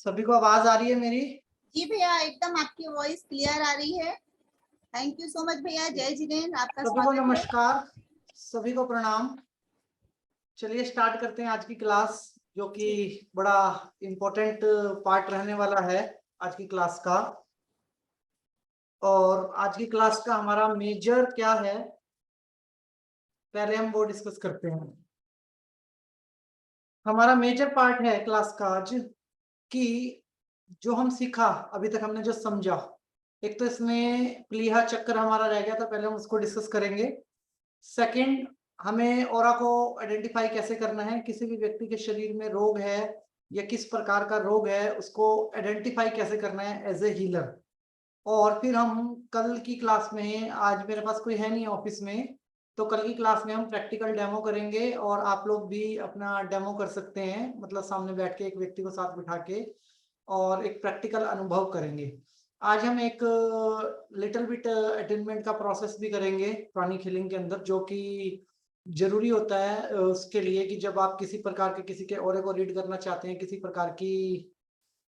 सभी को आवाज आ रही है मेरी? जी भैया, एकदम आपकी वॉइस क्लियर आ रही है। थैंक यू सो मच भैया। जय जिनेंद्र, आपका सभी को स्वागत है। नमस्कार, सभी को प्रणाम। चलिए स्टार्ट करते हैं आज की क्लास, जो कि बड़ा इम्पोर्टेंट पार्ट रहने वाला है आज की क्लास का। और आज की क्लास का हमारा मेजर क्या है, पहले हम वो डिस्कस करते हैं। हमारा मेजर पार्ट है क्लास का आज कि जो हम सीखा अभी तक, हमने जो समझा, एक तो इसमें प्लीहा चक्र हमारा रह गया था, पहले हम उसको डिस्कस करेंगे। सेकंड, हमें ऑरा को आइडेंटिफाई कैसे करना है, किसी भी व्यक्ति के शरीर में रोग है या किस प्रकार का रोग है उसको आइडेंटिफाई कैसे करना है एज ए हीलर। और फिर हम कल की क्लास में, आज मेरे पास कोई है नहीं ऑफिस में, तो कल की क्लास में हम प्रैक्टिकल डेमो करेंगे और आप लोग भी अपना डेमो कर सकते हैं, मतलब सामने बैठ के एक व्यक्ति को साथ बिठा के और एक प्रैक्टिकल अनुभव करेंगे। आज हम एक लिटिल बिट अटेनमेंट का प्रोसेस भी करेंगे प्राणिक हीलिंग के अंदर, जो कि जरूरी होता है उसके लिए कि जब आप किसी प्रकार के किसी के ऑरे को रीड करना चाहते हैं, किसी प्रकार की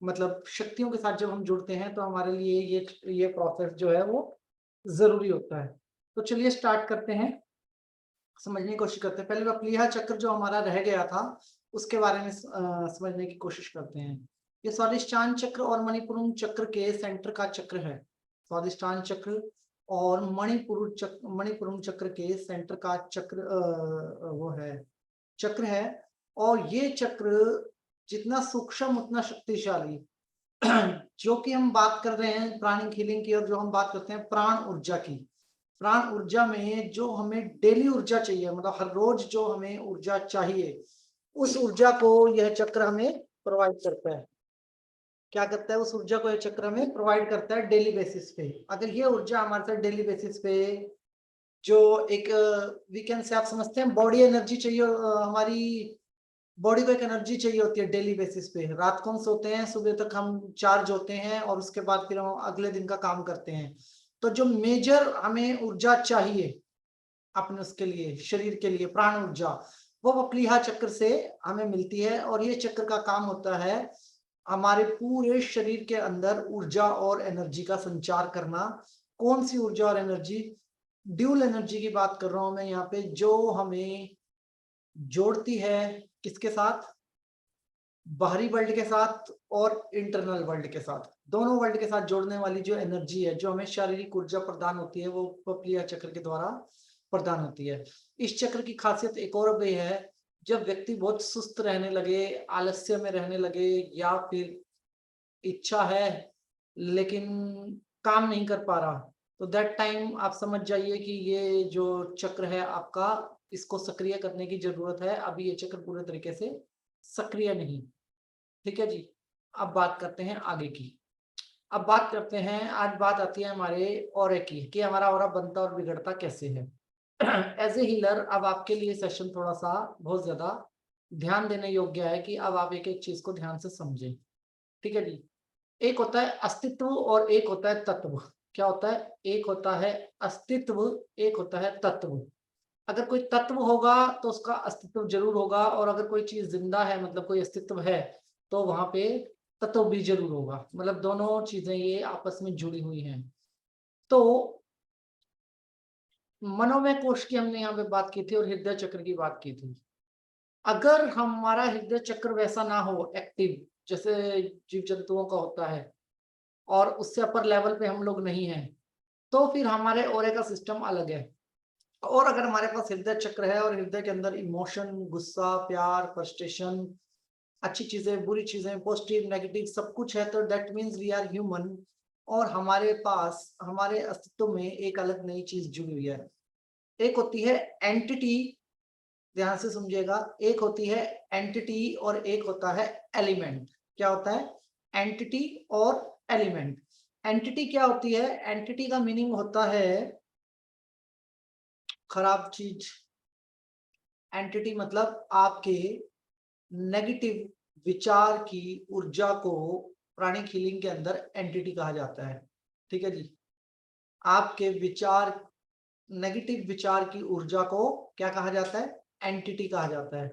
मतलब शक्तियों के साथ जब हम जुड़ते हैं, तो हमारे लिए ये प्रोसेस जो है वो जरूरी होता है। तो चलिए स्टार्ट करते हैं, समझने की कोशिश करते हैं। पहले प्लीहा चक्र जो हमारा रह गया था उसके बारे में समझने की कोशिश करते हैं। ये स्वादिष्टान चक्र और मणिपुरम चक्र के सेंटर का चक्र है। स्वादिष्टान चक्र और मणिपुरम चक्र के सेंटर का चक्र वो है, चक्र है। और ये चक्र जितना सूक्ष्म उतना शक्तिशाली। जो कि हम बात कर रहे हैं प्राणिक हीलिंग की, और जो हम बात करते हैं प्राण ऊर्जा की, प्राण ऊर्जा में जो हमें डेली ऊर्जा चाहिए, मतलब हर रोज जो हमें ऊर्जा चाहिए, उस ऊर्जा को यह चक्र हमें प्रोवाइड करता है। क्या करता है? उस ऊर्जा को यह चक्र हमें प्रोवाइड करता है डेली बेसिस पे। अगर ये ऊर्जा हमारे साथ डेली बेसिस पे, जो एक वीकेंड से आप समझते हैं बॉडी एनर्जी चाहिए, हमारी बॉडी को एक एनर्जी चाहिए होती है डेली बेसिस पे। रात को हम सोते हैं, सुबह तक हम चार्ज होते हैं और उसके बाद फिर हम अगले दिन का काम करते हैं। तो जो मेजर हमें ऊर्जा चाहिए अपने उसके लिए, शरीर के लिए, प्राण ऊर्जा, वो प्लीहा चक्र से हमें मिलती है। और ये चक्र का काम होता है हमारे पूरे शरीर के अंदर ऊर्जा और एनर्जी का संचार करना। कौन सी ऊर्जा और एनर्जी? ड्यूल एनर्जी की बात कर रहा हूं मैं यहाँ पे, जो हमें जोड़ती है किसके साथ? बाहरी वर्ल्ड के साथ और इंटरनल वर्ल्ड के साथ, दोनों वर्ल्ड के साथ जोड़ने वाली जो एनर्जी है, जो हमें शारीरिक ऊर्जा प्रदान होती है, वो प्लीहा चक्र के द्वारा प्रदान होती है। इस चक्र की खासियत एक और भी है, जब व्यक्ति बहुत सुस्त रहने लगे, आलस्य में रहने लगे, या फिर इच्छा है लेकिन काम नहीं कर पा रहा, तो दैट टाइम आप समझ जाइए कि ये जो चक्र है आपका, इसको सक्रिय करने की जरूरत है। अभी ये चक्र पूरे तरीके से सक्रिय नहीं। ठीक है जी। अब बात करते हैं आगे की। अब बात करते हैं, आज बात आती है हमारे ऑरे की, कि हमारा ऑरा बनता और बिगड़ता कैसे है। एज ए हीलर अब आपके लिए सेशन थोड़ा सा बहुत ज्यादा ध्यान देने योग्य है, कि अब आप एक एक चीज को ध्यान से समझें। ठीक है जी। एक होता है अस्तित्व और एक होता है तत्व। क्या होता है? एक होता है अस्तित्व, एक होता है तत्व। अगर कोई तत्व होगा तो उसका अस्तित्व जरूर होगा, और अगर कोई चीज जिंदा है, मतलब कोई अस्तित्व है, तो वहां पे तत्व भी जरूर होगा। मतलब दोनों चीजें ये आपस में जुड़ी हुई हैं। तो मनोमय कोश की हमने यहाँ पे बात की थी और हृदय चक्र की बात की थी। अगर हमारा हृदय चक्र वैसा ना हो एक्टिव, जैसे जीव जंतुओं का होता है, और उससे अपर लेवल पे हम लोग नहीं हैं, तो फिर हमारे ओरे का सिस्टम अलग है। और अगर हमारे पास हृदय चक्र है और हृदय के अंदर इमोशन, गुस्सा, प्यार, फ्रस्ट्रेशन, अच्छी चीजें, बुरी चीजें, पॉजिटिव, नेगेटिव सब कुछ है, तो that means we are human. और हमारे पास, हमारे अस्तित्व में एक अलग नई चीज जुड़ी हुई है। एक होती है एंटिटी, ध्यान से समझिएगा, एक होती है एंटिटी और एक होता है एलिमेंट। क्या होता है? एंटिटी और एलिमेंट। एंटिटी क्या होती है? एंटिटी का मीनिंग होता है खराब चीज। एंटिटी मतलब आपके नेगेटिव विचार की ऊर्जा को प्राणिक हीलिंग के अंदर एंटिटी कहा जाता है। ठीक है जी। आपके विचार, नेगेटिव विचार की ऊर्जा को क्या कहा जाता है? एंटिटी कहा जाता है।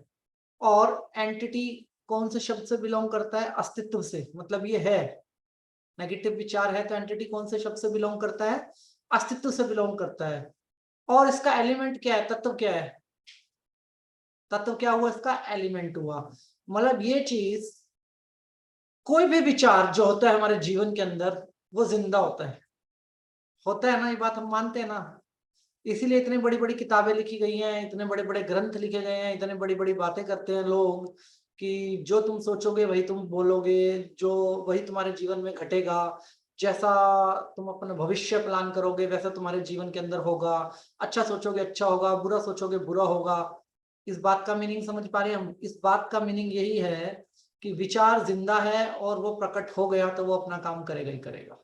और एंटिटी कौन से शब्द से बिलोंग करता है? अस्तित्व से, मतलब ये है, नेगेटिव विचार है तो एंटिटी कौन से शब्द से बिलोंग करता है? अस्तित्व से बिलोंग करता है। और इसका एलिमेंट क्या है? तत्व क्या है? तत्व क्या हुआ? इसका एलिमेंट हुआ। मतलब ये चीज, कोई भी विचार जो होता है हमारे जीवन के अंदर वो जिंदा होता है ना, ये बात हम मानते हैं ना। इसीलिए इतनी बड़ी बड़ी किताबें लिखी गई हैं, इतने बड़े बड़े ग्रंथ लिखे गए हैं, इतने बड़ी बड़ी बातें करते हैं लोग कि जो तुम सोचोगे वही तुम बोलोगे, जो वही तुम्हारे जीवन में घटेगा, जैसा तुम अपना भविष्य प्लान करोगे वैसा तुम्हारे जीवन के अंदर होगा। अच्छा सोचोगे अच्छा होगा, बुरा सोचोगे बुरा होगा। इस बात का मीनिंग समझ पा रहे हैं हम? इस बात का मीनिंग यही है कि विचार जिंदा है और वो प्रकट हो गया तो वो अपना काम करेगा ही करेगा।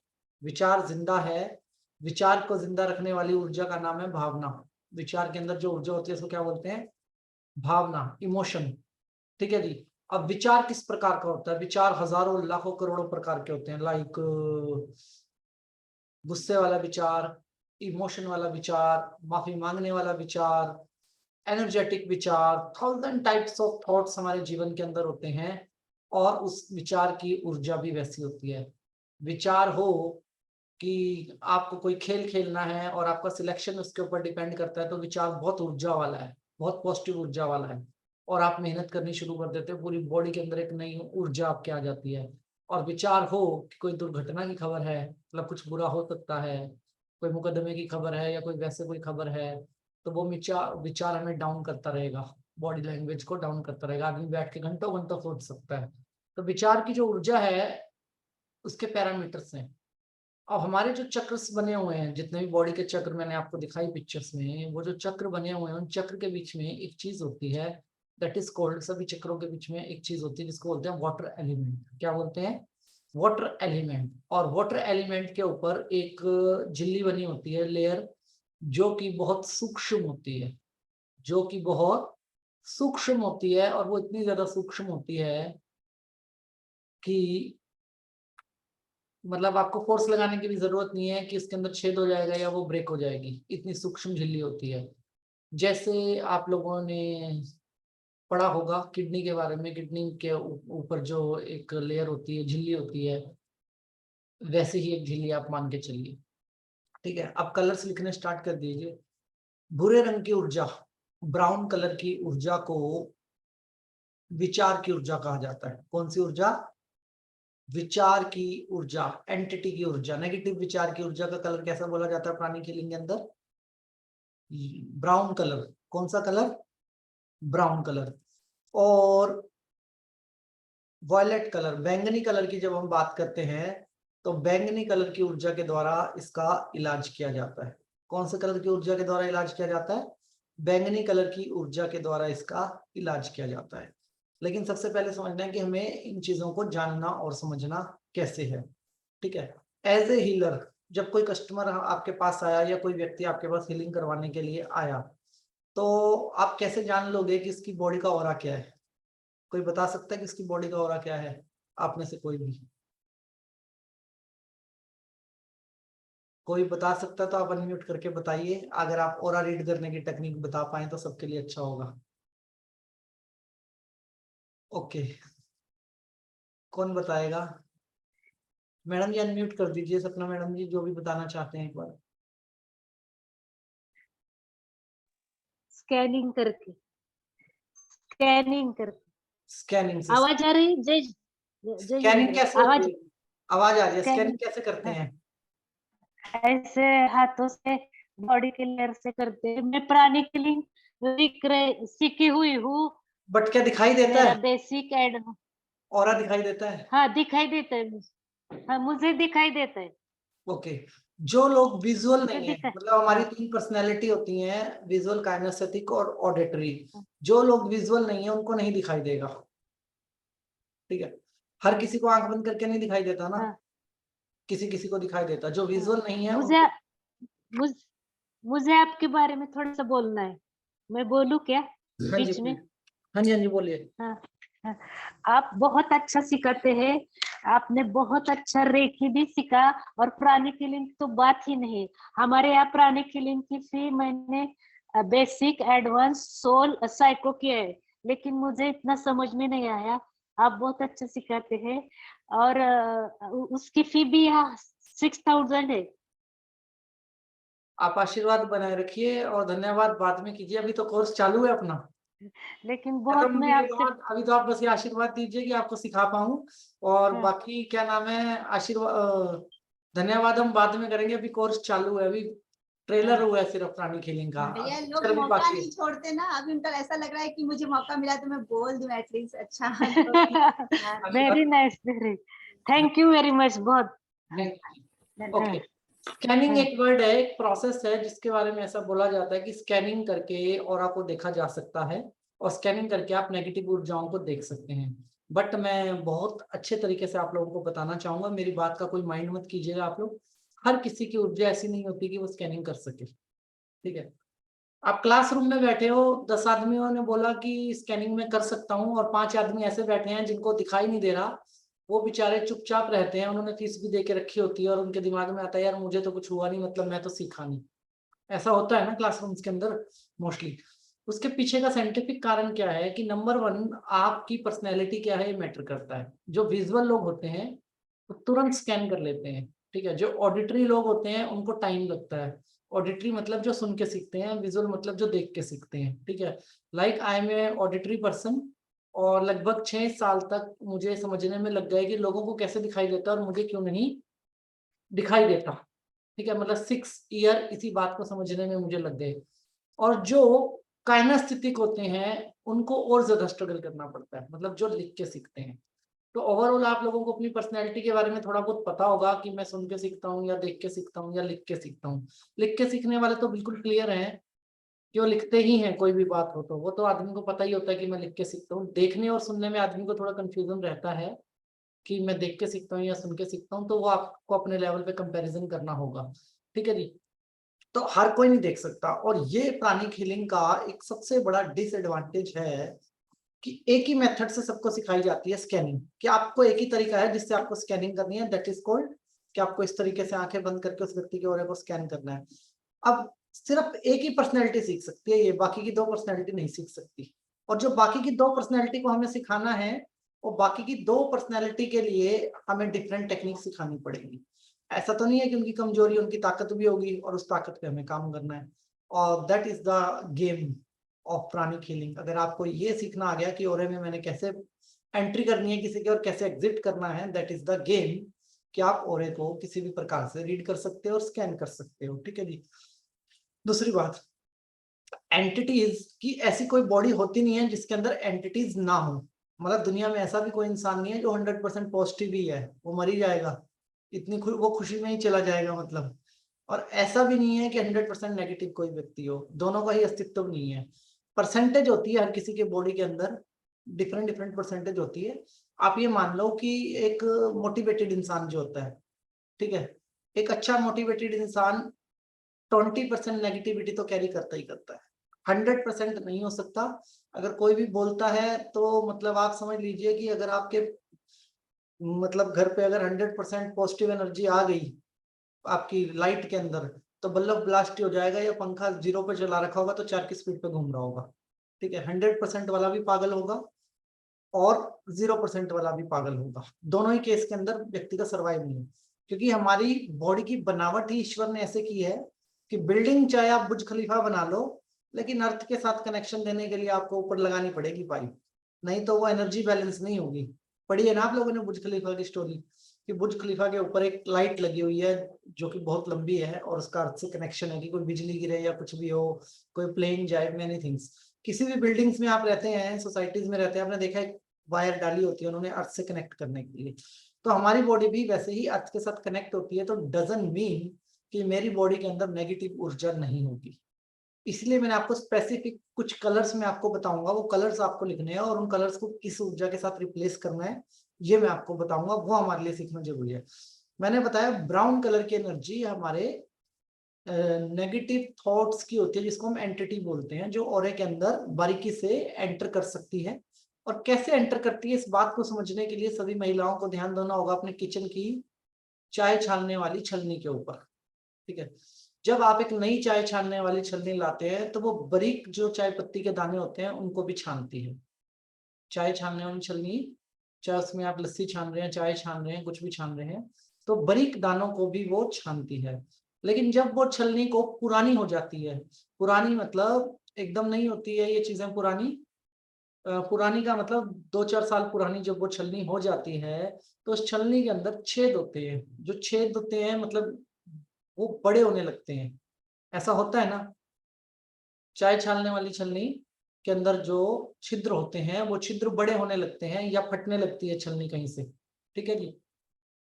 विचार जिंदा है, विचार को जिंदा रखने वाली ऊर्जा का नाम है भावना। विचार के अंदर जो ऊर्जा होती है उसको क्या बोलते हैं? भावना, इमोशन। ठीक है जी। अब विचार किस प्रकार का होता है? विचार हजारों लाखों करोड़ों प्रकार के होते हैं। लाइक गुस्से वाला विचार, इमोशन वाला विचार, माफी मांगने वाला विचार, एनर्जेटिक विचार, 1000 टाइप्स ऑफ थॉट्स हमारे जीवन के अंदर होते हैं। और उस विचार की ऊर्जा भी वैसी होती है। विचार हो कि आपको कोई खेल खेलना है और आपका सिलेक्शन उसके ऊपर डिपेंड करता है, तो विचार बहुत ऊर्जा वाला है, बहुत पॉजिटिव ऊर्जा वाला है। और आप मेहनत करनी शुरू कर देते हो, पूरी बॉडी के अंदर एक नई ऊर्जा आपके आ जाती है। और विचार हो कि कोई दुर्घटना की खबर है, मतलब कुछ बुरा हो सकता है, कोई मुकदमे की खबर है या कोई वैसे कोई खबर है, तो वो विचार विचार हमें डाउन करता रहेगा, बॉडी लैंग्वेज को डाउन करता रहेगा। आदमी बैठ के घंटों घंटों सोच सकता है। तो विचार की जो ऊर्जा है उसके पैरामीटर्स हैं। अब हमारे जो चक्र्स बने हुए हैं, जितने भी बॉडी के चक्र मैंने आपको दिखाई पिक्चर्स में, वो जो चक्र बने हुए हैं उन चक्र के बीच में एक चीज होती है, दैट इज कॉल्ड, सभी चक्रों के बीच में एक चीज होती है जिसको बोलते हैं वाटर एलिमेंट। क्या बोलते हैं? Water element. और वाटर एलिमेंट के ऊपर एक झिल्ली बनी होती है, लेयर, जो कि बहुत सूक्ष्म होती है, जो कि बहुत सूक्ष्म होती है। और वो इतनी ज्यादा सूक्ष्म होती है कि मतलब आपको फोर्स लगाने की भी जरूरत नहीं है कि इसके अंदर छेद हो जाएगा या वो ब्रेक हो जाएगी, इतनी सूक्ष्म झिल्ली होती है। जैसे आप लोगों ने पढ़ा होगा किडनी के बारे में, किडनी के ऊपर जो एक लेयर होती है, झिल्ली होती है, वैसे ही एक झिल्ली आप मान के चलिए। ठीक है, अब कलर्स लिखने स्टार्ट कर दीजिए। भूरे रंग की ऊर्जा, ब्राउन कलर की ऊर्जा को विचार की ऊर्जा कहा जाता है। कौन सी ऊर्जा? विचार की ऊर्जा, एंटिटी की ऊर्जा। नेगेटिव विचार की ऊर्जा का कलर कैसा बोला जाता है प्राणी के लिंग के अंदर? Brown colour. कौन सा कलर? Brown colour. और वॉयलेट कलर, बैंगनी कलर की जब हम बात करते हैं तो बैंगनी कलर की ऊर्जा के द्वारा इसका इलाज किया जाता है। कौन से कलर की ऊर्जा के द्वारा इलाज किया जाता है? बैंगनी कलर की ऊर्जा के द्वारा इसका इलाज किया जाता है। लेकिन सबसे पहले समझना है कि हमें इन चीजों को जानना और समझना कैसे है। ठीक है, एज ए हीलर, जब कोई कस्टमर आपके पास आया या कोई व्यक्ति आपके पास हीलिंग करवाने के लिए आया, तो आप कैसे जान लोगे कि इसकी बॉडी का ऑरा क्या है? कोई बता सकता है कि इसकी बॉडी का ऑरा क्या है? आप में से कोई भी कोई बता सकता है तो आप अनम्यूट करके बताइए। अगर आप ऑरा रीड करने की टेक्निक बता पाए तो सबके लिए अच्छा होगा। ओके, कौन बताएगा? मैडम जी अनम्यूट कर दीजिए, सपना मैडम जी, जो भी बताना चाहते हैं एक बार। स्कैनिंग करके, स्कैनिंग करके। स्कैनिंग से। आवाज आ रही? जय जय स्कैनिंग जिनेंद्र, कैसे होती आवाज। है? आवाज आ रही है, स्कैनिंग स्कैनिंग कैसे करते हैं? ऐसे हाथों से, बॉडी के लेयर से करते हैं। मैं प्राणी किलिंग सीखी हुई हूँ। बट क्या दिखाई देता मेरा है? बेसिक एड, ऑरा दिखाई देता है? हाँ दिखाई देता है मुझे। हाँ मुझे दिखाई देता है। ओके। जो लोग विजुअल मुझे नहीं है, दिखा, मतलब हमारी हाँ 3 पर्सनैलिटी होती हैं, विजुअल, काइनेस्थेटिक और ऑडिटरी। जो लोग विजुअल नहीं है उनको नहीं दिखाई देगा। ठीक है, हर किसी को आंख बंद करके नहीं दिखाई देता ना, हाँ किसी किसी को दिखाई देता। जो हाँ। विजुअल नहीं है मुझे उनको। मुझ, मुझे आपके बारे में थोड़ा सा बोलना है। मैं बोलूं क्या हाँ जी बीच में? हाँ जी हाँ जी, बोलिए। हाँ हाँ। आप बहुत अच्छा सिखाते हैं। आपने बहुत अच्छा रेखी भी सीखा। और प्राणी किलिंग तो बात ही नहीं। हमारे यहाँ प्राणी किलिंग की फी मैंने बेसिक, एडवांस, सोल, साइको किया है। लेकिन मुझे इतना समझ में नहीं आया आप बहुत अच्छा सिखाते हैं और उसकी फी भी यहाँ 6000 है। आप आशीर्वाद बनाए रखिए और धन्यवाद बाद में कीजिए, अभी तो कोर्स चालू है अपना। लेकिन खत्म बहुत मैं होने के आपसे बाद अभी तो आप बस ये आशीर्वाद दीजिए कि आपको सिखा पाऊँ और हाँ, बाकी क्या नाम है धन्यवाद हम बाद में करेंगे, अभी कोर्स चालू है, अभी ट्रेलर हाँ, हुआ है सिर्फ प्राणी हीलिंग का, भैया लोग पिक्चर भी मौका बाकी है। नहीं छोड़ते ना, अभी उनका ऐसा लग रहा है कि मुझे मौका मिला तो मैं बोल दूं एटलीस्ट। अच्छा तो हाँ, अभी very nice, very thank you very much बहुत। हाँ, ओके, हाँ, स्कैनिंग हाँ, एक वर्ड है, एक प्रोसेस है जिसके बारे में ऐसा बोला जाता है कि स्कैनिंग करके ऑरा को देखा जा सकता है और स्कैनिंग करके आप नेगेटिव ऊर्जाओं को देख सकते हैं। बट मैं बहुत अच्छे तरीके से आप लोगों को बताना चाहूंगा, मेरी बात का कोई माइंड मत कीजिएगा आप लोग। हर किसी की ऊर्जा ऐसी नहीं होती कि वो स्कैनिंग कर सके, ठीक है। आप क्लासरूम में बैठे हो, 10 आदमियों ने बोला कि स्कैनिंग में कर सकता हूँ और 5 आदमी ऐसे बैठे हैं जिनको दिखाई नहीं दे रहा, वो बेचारे चुपचाप रहते हैं, उन्होंने फीस भी दे के रखी होती है और उनके दिमाग में आता है यार मुझे तो कुछ हुआ नहीं, मतलब मैं तो सीखा नहीं। ऐसा होता है ना क्लासरूम्स के अंदर मोस्टली। उसके पीछे का साइंटिफिक कारण क्या है कि नंबर 1 आपकी पर्सनैलिटी क्या है ये मैटर करता है। जो विजुअल लोग होते हैं वो तुरंत स्कैन कर लेते हैं, ठीक है। जो ऑडिटरी लोग होते हैं उनको टाइम लगता है। ऑडिटरी मतलब जो सुन के सीखते हैं, विजुअल मतलब जो देख के सीखते हैं, ठीक है। Like I am a auditory person और लगभग 6 साल तक मुझे समझने में लग गए कि लोगों को कैसे दिखाई देता है और मुझे क्यों नहीं दिखाई देता, ठीक है। मतलब 6 ईयर इसी बात को समझने में मुझे लग गए। और जो काइनेस्थेटिक होते हैं उनको और ज्यादा स्ट्रगल करना पड़ता है, मतलब जो लिख के सीखते हैं। तो ओवरऑल आप लोगों को अपनी पर्सनैलिटी के बारे में थोड़ा बहुत पता होगा कि मैं सुन के सीखता हूँ या देख के सीखता हूँ या लिख के सीखता हूँ। लिख के सीखने वाले तो बिल्कुल क्लियर हैं कि वो लिखते ही हैं, कोई भी बात हो तो वो तो आदमी को पता ही होता है कि मैं लिख के सीखता हूँ। देखने और सुनने में आदमी को थोड़ा कंफ्यूजन रहता है कि मैं देख के सीखता हूँ या सुन के सीखता हूँ, तो वो आपको अपने लेवल पे कंपैरिजन करना होगा, ठीक है जी। तो हर कोई नहीं देख सकता और ये प्राणिक हीलिंग का एक सबसे बड़ा डिसएडवांटेज है कि एक ही मेथड से सबको सिखाई जाती है स्कैनिंग, कि आपको एक ही तरीका है जिससे आपको स्कैनिंग करनी है, दैट इज कॉल्ड कि आपको इस तरीके से आंखें बंद करके उस व्यक्ति के ऑरे को स्कैन करना है। अब सिर्फ एक ही पर्सनैलिटी सीख सकती है ये, बाकी की 2 पर्सनैलिटी नहीं सीख सकती। और जो बाकी की 2 पर्सनैलिटी को हमें सिखाना है, और बाकी की 2 पर्सनैलिटी के लिए हमें डिफरेंट टेक्निक सिखानी पड़ेगी। ऐसा तो नहीं है कि उनकी कमजोरी उनकी ताकत भी होगी और उस ताकत पे हमें काम करना है। और that is the game of pranic healing. अगर आपको ये सीखना आ गया कि ओरे में मैंने कैसे एंट्री करनी है किसी की और कैसे एग्जिट करना है, दैट इज द गेम, कि आप ओरे को किसी भी प्रकार से रीड कर सकते हो और स्कैन कर सकते हो, ठीक है जी। दूसरी बात, एंटिटीज की ऐसी कोई बॉडी होती नहीं है जिसके अंदर एंटिटीज ना हो। मतलब दुनिया में ऐसा भी कोई इंसान नहीं है जो 100% पॉजिटिव ही है, वो मर ही जाएगा, इतनी वो खुशी में ही चला जाएगा मतलब। और ऐसा भी नहीं है कि 100% नेगेटिव कोई व्यक्ति हो, दोनों का ही अस्तित्व नहीं है। परसेंटेज होती है हर किसी के बॉडी के अंदर, डिफरेंट डिफरेंट परसेंटेज होती है। आप ये मान लो कि एक मोटिवेटेड इंसान जो होता है, ठीक है, एक अच्छा मोटिवेटेड इंसान 20% नेगेटिविटी तो कैरी करता ही करता है, 100% नहीं हो सकता। अगर कोई भी बोलता है तो मतलब आप समझ लीजिए कि अगर आपके मतलब घर पे अगर 100% पॉजिटिव एनर्जी आ गई आपकी लाइट के अंदर, तो बल्ब ब्लास्ट हो जाएगा, या पंखा 0 पे चला रखा होगा तो 4 की स्पीड पे घूम रहा होगा, ठीक है। 100% वाला भी पागल होगा और 0% वाला भी पागल होगा, दोनों ही केस के अंदर व्यक्ति का सर्वाइव नहीं है। क्योंकि हमारी बॉडी की बनावट ही ईश्वर ने ऐसे की है कि बिल्डिंग चाहे आप बुर्ज खलीफा बना लो, लेकिन अर्थ के साथ कनेक्शन देने के लिए आपको ऊपर लगानी पड़ेगी पाइप, नहीं तो वो एनर्जी बैलेंस नहीं होगी। पढ़ी है ना आप लोगों ने बुर्ज खलीफा की स्टोरी, कि बुर्ज खलीफा के ऊपर एक लाइट लगी हुई है जो कि बहुत लंबी है और उसका अर्थ से कनेक्शन है कि कोई बिजली गिरे या कुछ भी हो, कोई प्लेन जाए, मेनी थिंग्स। किसी भी बिल्डिंग्स में आप रहते हैं, सोसाइटीज में रहते हैं, आपने देखा है वायर डाली होती है उन्होंने अर्थ से कनेक्ट करने के लिए। तो हमारी बॉडी भी वैसे ही अर्थ के साथ कनेक्ट होती है, तो डजंट मीन कि मेरी बॉडी के अंदर नेगेटिव ऊर्जा नहीं होगी। इसलिए मैंने आपको स्पेसिफिक कुछ कलर्स में आपको बताऊंगा, वो कलर्स आपको लिखने हैं और उन कलर्स को किस ऊर्जा के साथ रिप्लेस करना है ये मैं आपको बताऊंगा, वो हमारे लिए सीखना जरूरी है। मैंने बताया ब्राउन कलर की एनर्जी हमारे नेगेटिव थॉट्स की होती है, जिसको हम एंटिटी बोलते हैं, जो ऑरे के अंदर बारीकी से एंटर कर सकती है। और कैसे एंटर करती है इस बात को समझने के लिए सभी महिलाओं को ध्यान देना होगा अपने किचन की चाय छानने वाली छलनी के ऊपर, ठीक है। जब आप एक नई चाय छानने वाली छलनी लाते हैं तो वो बारीक जो चाय पत्ती के दाने होते हैं उनको भी छानती है। चाय छानने वाली छलनी चाहे उसमें आप लस्सी छान रहे हैं, चाय छान रहे हैं, कुछ भी छान रहे हैं, तो बारीक दानों को भी वो छानती है। लेकिन जब वो छलनी को पुरानी हो जाती है, पुरानी मतलब एकदम नहीं होती है ये चीजें पुरानी, पुरानी का मतलब 2-4 साल पुरानी जब वो छलनी हो जाती है, तो उस छलनी के अंदर छेद होते हैं। जो छेद होते हैं मतलब वो बड़े होने लगते हैं। ऐसा होता है ना, चाय छानने वाली छलनी के अंदर जो छिद्र होते हैं वो छिद्र बड़े होने लगते हैं या फटने लगती है छलनी कहीं से। ठीक है जी।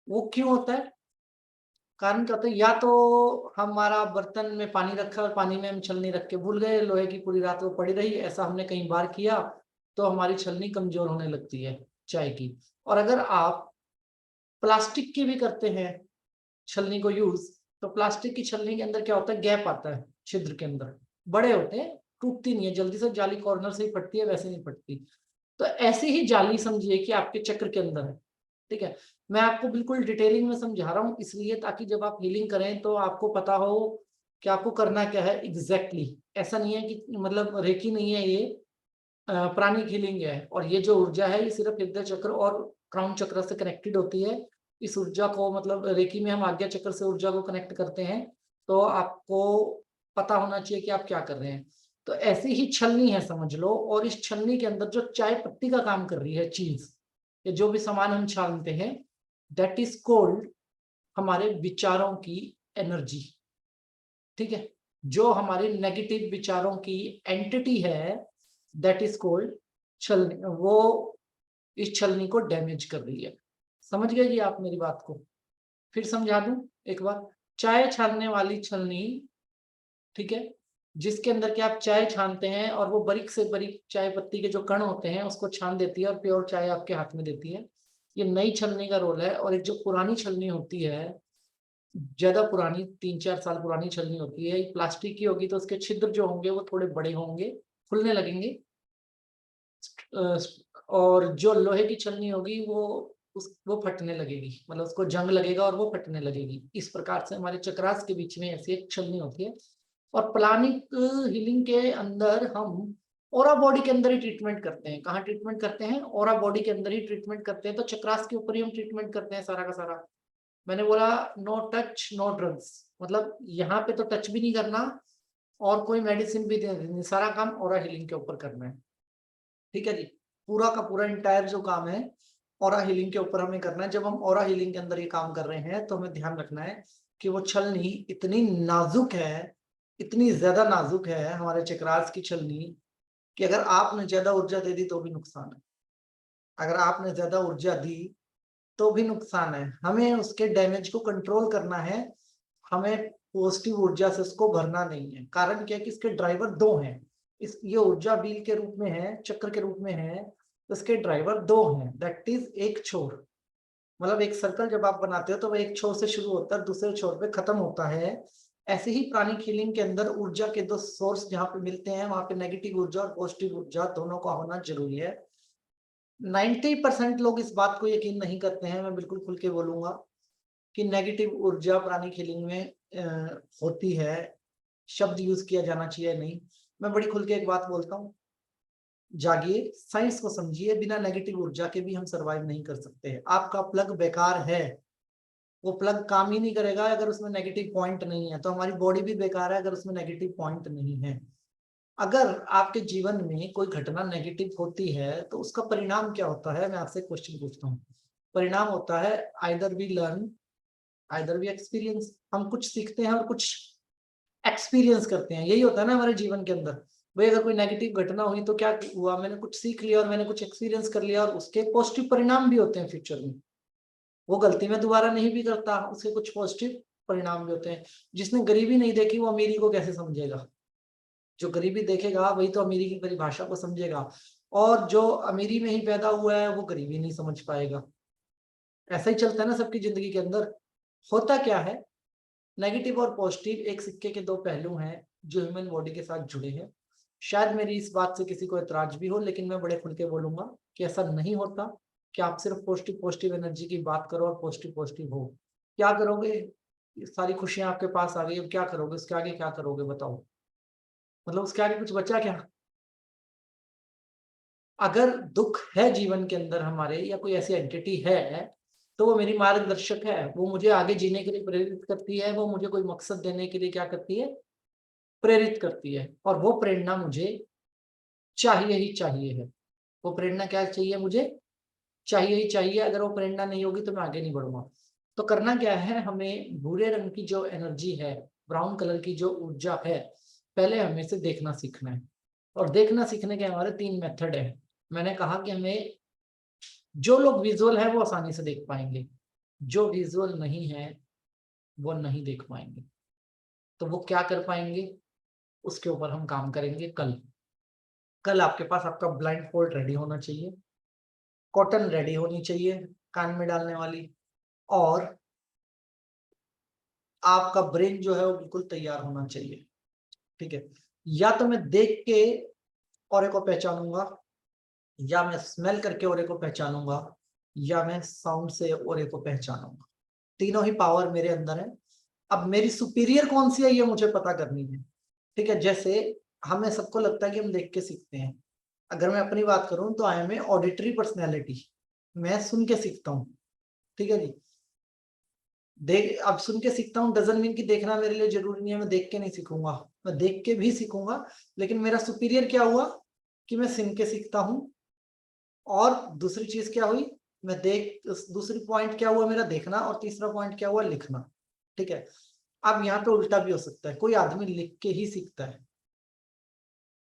वो क्यों होता है? कारण क्या होता है? या तो हमारा बर्तन में पानी रखा और पानी में हम छलनी रख के भूल गए, लोहे की पूरी रात वो पड़ी रही, ऐसा हमने कई बार किया, तो हमारी छलनी कमजोर होने लगती है चाय की। और अगर आप प्लास्टिक की भी करते हैं छलनी को यूज, तो प्लास्टिक की छलनी के अंदर क्या होता है, गैप आता है छिद्र के अंदर, बड़े होते हैं, टूटती नहीं है जल्दी से, जाली कॉर्नर से ही फटती है, वैसे नहीं फटती। तो ऐसी ही जाली समझिए कि आपके चक्र के अंदर है। ठीक है, मैं आपको बिल्कुल डिटेलिंग में समझा रहा हूँ इसलिए ताकि जब आप हीलिंग करें तो आपको पता हो कि आपको करना क्या है एग्जैक्टली। ऐसा नहीं है कि मतलब रेकी नहीं है ये, प्राणिक हीलिंग है। और ये जो ऊर्जा है ये सिर्फ हृदय चक्र और क्राउन चक्र से कनेक्टेड होती है। इस ऊर्जा को मतलब रेकी में हम आज्ञा चक्र से ऊर्जा को कनेक्ट करते हैं, तो आपको पता होना चाहिए कि आप क्या कर रहे हैं। तो ऐसी ही छलनी है समझ लो, और इस छलनी के अंदर जो चाय पत्ती का काम कर रही है चीज, या जो भी सामान हम छानते हैं, दैट इज कॉल्ड हमारे विचारों की एनर्जी। ठीक है, जो हमारे नेगेटिव विचारों की एंटिटी है, दैट इज कॉल्ड छलनी, वो इस छलनी को डैमेज कर रही है। समझ गए जी आप मेरी बात को? फिर समझा दूं एक बार। चाय छानने वाली छलनी, ठीक है, जिसके अंदर के आप चाय छानते हैं और वो बारीक से बारीक चाय पत्ती के जो कण होते हैं उसको छान देती है और प्योर चाय आपके हाथ में देती है। ये नई छलनी का रोल है। और एक जो पुरानी छलनी होती है, ज्यादा पुरानी 3-4 साल पुरानी छलनी होती है, प्लास्टिक की होगी तो उसके छिद्र जो होंगे वो थोड़े बड़े होंगे, खुलने लगेंगे। और जो लोहे की छलनी होगी वो फटने लगेगी, मतलब उसको जंग लगेगा और वो फटने लगेगी। इस प्रकार से हमारे चक्रास के बीच में ऐसी एक छलनी होती है। और प्लानिक हीलिंग के अंदर हम ओरा बॉडी के अंदर ही ट्रीटमेंट करते हैं। कहाँ ट्रीटमेंट करते हैं? ओरा बॉडी के अंदर ही ट्रीटमेंट करते हैं। तो चक्रास के ऊपर ही हम ट्रीटमेंट करते हैं सारा का सारा। मैंने बोला नो टच नो ड्रग्स, मतलब यहाँ पे तो टच भी नहीं करना और कोई मेडिसिन भी नहीं, सारा काम ओरा हीलिंग के ऊपर करना है। ठीक है जी, पूरा का पूरा इंटायर जो काम है ओरा हीलिंग के ऊपर हमें करना है। जब हम ओरा हीलिंग के अंदर ये काम कर रहे हैं तो हमें ध्यान रखना है कि वो छलनी इतनी नाजुक है, इतनी ज्यादा नाजुक है हमारे चक्रास की छलनी, कि अगर आपने ज्यादा ऊर्जा दे दी तो भी नुकसान है। अगर आपने ज्यादा ऊर्जा दी तो भी नुकसान है। हमें उसके डैमेज को कंट्रोल करना है, हमें पॉजिटिव ऊर्जा से उसको भरना नहीं है। कारण क्या है कि इसके ड्राइवर दो हैं। इस ये ऊर्जा व्हील के रूप में है, चक्र के रूप में है, तो इसके ड्राइवर दो हैं। दैट इज एक छोर, मतलब एक सर्कल जब आप बनाते हो तो वो एक छोर से शुरू होता है, दूसरे छोर पे खत्म होता है। ऐसे ही प्राणिक हीलिंग के अंदर ऊर्जा के दो सोर्स जहाँ पे मिलते हैं, वहां पे नेगेटिव ऊर्जा और पॉजिटिव ऊर्जा दोनों का होना जरूरी है। 90% लोग इस बात को यकीन नहीं करते हैं, मैं बिल्कुल खुल के बोलूंगा कि नेगेटिव ऊर्जा प्राणिक हीलिंग में होती है। शब्द यूज किया जाना चाहिए नहीं। मैं बड़ी खुल के एक बात बोलता हूँ, जागिए, साइंस को समझिए, बिना नेगेटिव ऊर्जा के भी हम सरवाइव नहीं कर सकते। आपका प्लग बेकार है, वो प्लग काम ही नहीं करेगा अगर उसमें नेगेटिव पॉइंट नहीं है। तो हमारी बॉडी भी बेकार है अगर उसमें नेगेटिव पॉइंट नहीं है। अगर आपके जीवन में कोई घटना नेगेटिव होती है तो उसका परिणाम क्या होता है? मैं आपसे क्वेश्चन पूछता हूँ। परिणाम होता है either we learn either we experience. हम कुछ सीखते हैं और कुछ एक्सपीरियंस करते हैं, यही होता है ना हमारे जीवन के अंदर। भाई अगर कोई नेगेटिव घटना हुई तो क्या हुआ? मैंने कुछ सीख लिया और मैंने कुछ एक्सपीरियंस कर लिया, और उसके पॉजिटिव परिणाम भी होते हैं फ्यूचर में। वो गलती में दोबारा नहीं भी करता, उसके कुछ पॉजिटिव परिणाम भी होते हैं। जिसने गरीबी नहीं देखी वो अमीरी को कैसे समझेगा? जो गरीबी देखेगा वही तो अमीरी की परिभाषा को समझेगा, और जो अमीरी में ही पैदा हुआ है वो गरीबी नहीं समझ पाएगा। ऐसा ही चलता है ना सबकी जिंदगी के अंदर। होता क्या है, नेगेटिव और पॉजिटिव एक सिक्के के दो पहलू हैं जो ह्यूमन बॉडी के साथ जुड़े हैं। शायद मेरी इस बात से किसी को ऐतराज भी हो, लेकिन मैं बड़े खुल के बोलूंगा कि ऐसा नहीं होता कि आप सिर्फ पॉजिटिव पॉजिटिव एनर्जी की बात करो और पॉजिटिव पॉजिटिव हो। क्या करोगे? ये सारी खुशियां आपके पास आ गई, अब क्या करोगे? उसके आगे क्या करोगे बताओ? मतलब उसके आगे कुछ बचा क्या? अगर दुख है जीवन के अंदर हमारे या कोई ऐसी एंटिटी है तो वो मेरी मार्गदर्शक है, वो मुझे आगे जीने के लिए प्रेरित करती है, वो मुझे कोई मकसद देने के लिए क्या करती है, प्रेरित करती है। और वो प्रेरणा मुझे चाहिए ही चाहिए है। वो प्रेरणा क्या चाहिए मुझे, चाहिए ही चाहिए। अगर वो प्रेरणा नहीं होगी तो मैं आगे नहीं बढ़ूंगा। तो करना क्या है, हमें भूरे रंग की जो एनर्जी है, ब्राउन कलर की जो ऊर्जा है, पहले हमें से देखना सीखना है। और देखना सीखने के हमारे 3 मेथड है। मैंने कहा कि हमें, जो लोग विजुअल है वो आसानी से देख पाएंगे, जो विजुअल नहीं है वो नहीं देख पाएंगे। तो वो क्या कर पाएंगे, उसके ऊपर हम काम करेंगे कल आपके पास आपका ब्लाइंड फोल्ड रेडी होना चाहिए, कॉटन रेडी होनी चाहिए कान में डालने वाली, और आपका ब्रेन जो है वो बिल्कुल तैयार होना चाहिए। ठीक है, या तो मैं देख के ऑरे को पहचानूंगा, या मैं स्मेल करके ऑरे को पहचानूंगा, या मैं साउंड से ऑरे को पहचानूंगा। तीनों ही पावर मेरे अंदर है। अब मेरी सुपीरियर कौन सी है ये मुझे पता करनी है। ठीक है, जैसे हमें सबको लगता है कि हम देख के सीखते हैं। अगर मैं अपनी बात करूं तो I am a auditory personality, मैं सुन के सीखता हूँ। ठीक है जी, देख अब सुन के सीखता हूँ डजंट मीन कि देखना मेरे लिए जरूरी नहीं है, मैं देख के नहीं सीखूंगा, मैं देख के भी सीखूंगा। लेकिन मेरा सुपीरियर क्या हुआ कि मैं सुन के सीखता हूँ। और दूसरी चीज क्या हुई, मैं दूसरी पॉइंट क्या हुआ मेरा, देखना। और तीसरा पॉइंट क्या हुआ, लिखना। ठीक है, अब यहाँ पे उल्टा भी हो सकता है, कोई आदमी लिख के ही सीखता है।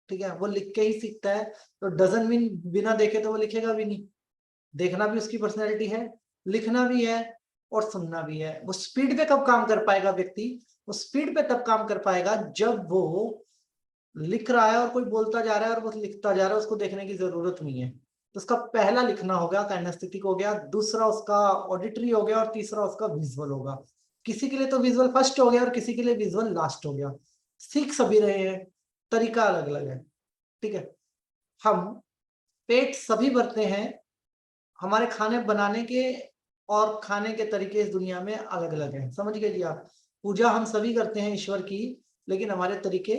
ठीक है, वो लिख के ही सीखता है, तो डजंट मीन बिना देखे तो वो लिखेगा भी नहीं। देखना भी उसकी पर्सनैलिटी है, लिखना भी है, और सुनना भी है। वो स्पीड पे कब काम कर पाएगा व्यक्ति, वो स्पीड पे तब काम कर पाएगा जब वो लिख रहा है और कोई बोलता जा रहा है और वो लिखता जा रहा है, उसको देखने की जरूरत नहीं है। तो उसका पहला लिखना हो गया, काइनेस्थेटिक हो गया, दूसरा उसका ऑडिटरी हो गया, और तीसरा उसका विजुअल होगा। किसी के लिए तो विजुअल फर्स्ट हो गया और किसी के लिए विजुअल लास्ट हो गया। सीख सभी रहे हैं, तरीका अलग अलग है। ठीक है, हम पेट सभी भरते हैं, हमारे खाने बनाने के और खाने के तरीके इस दुनिया में अलग अलग हैं। समझ गए जी आप, पूजा हम सभी करते हैं ईश्वर की, लेकिन हमारे तरीके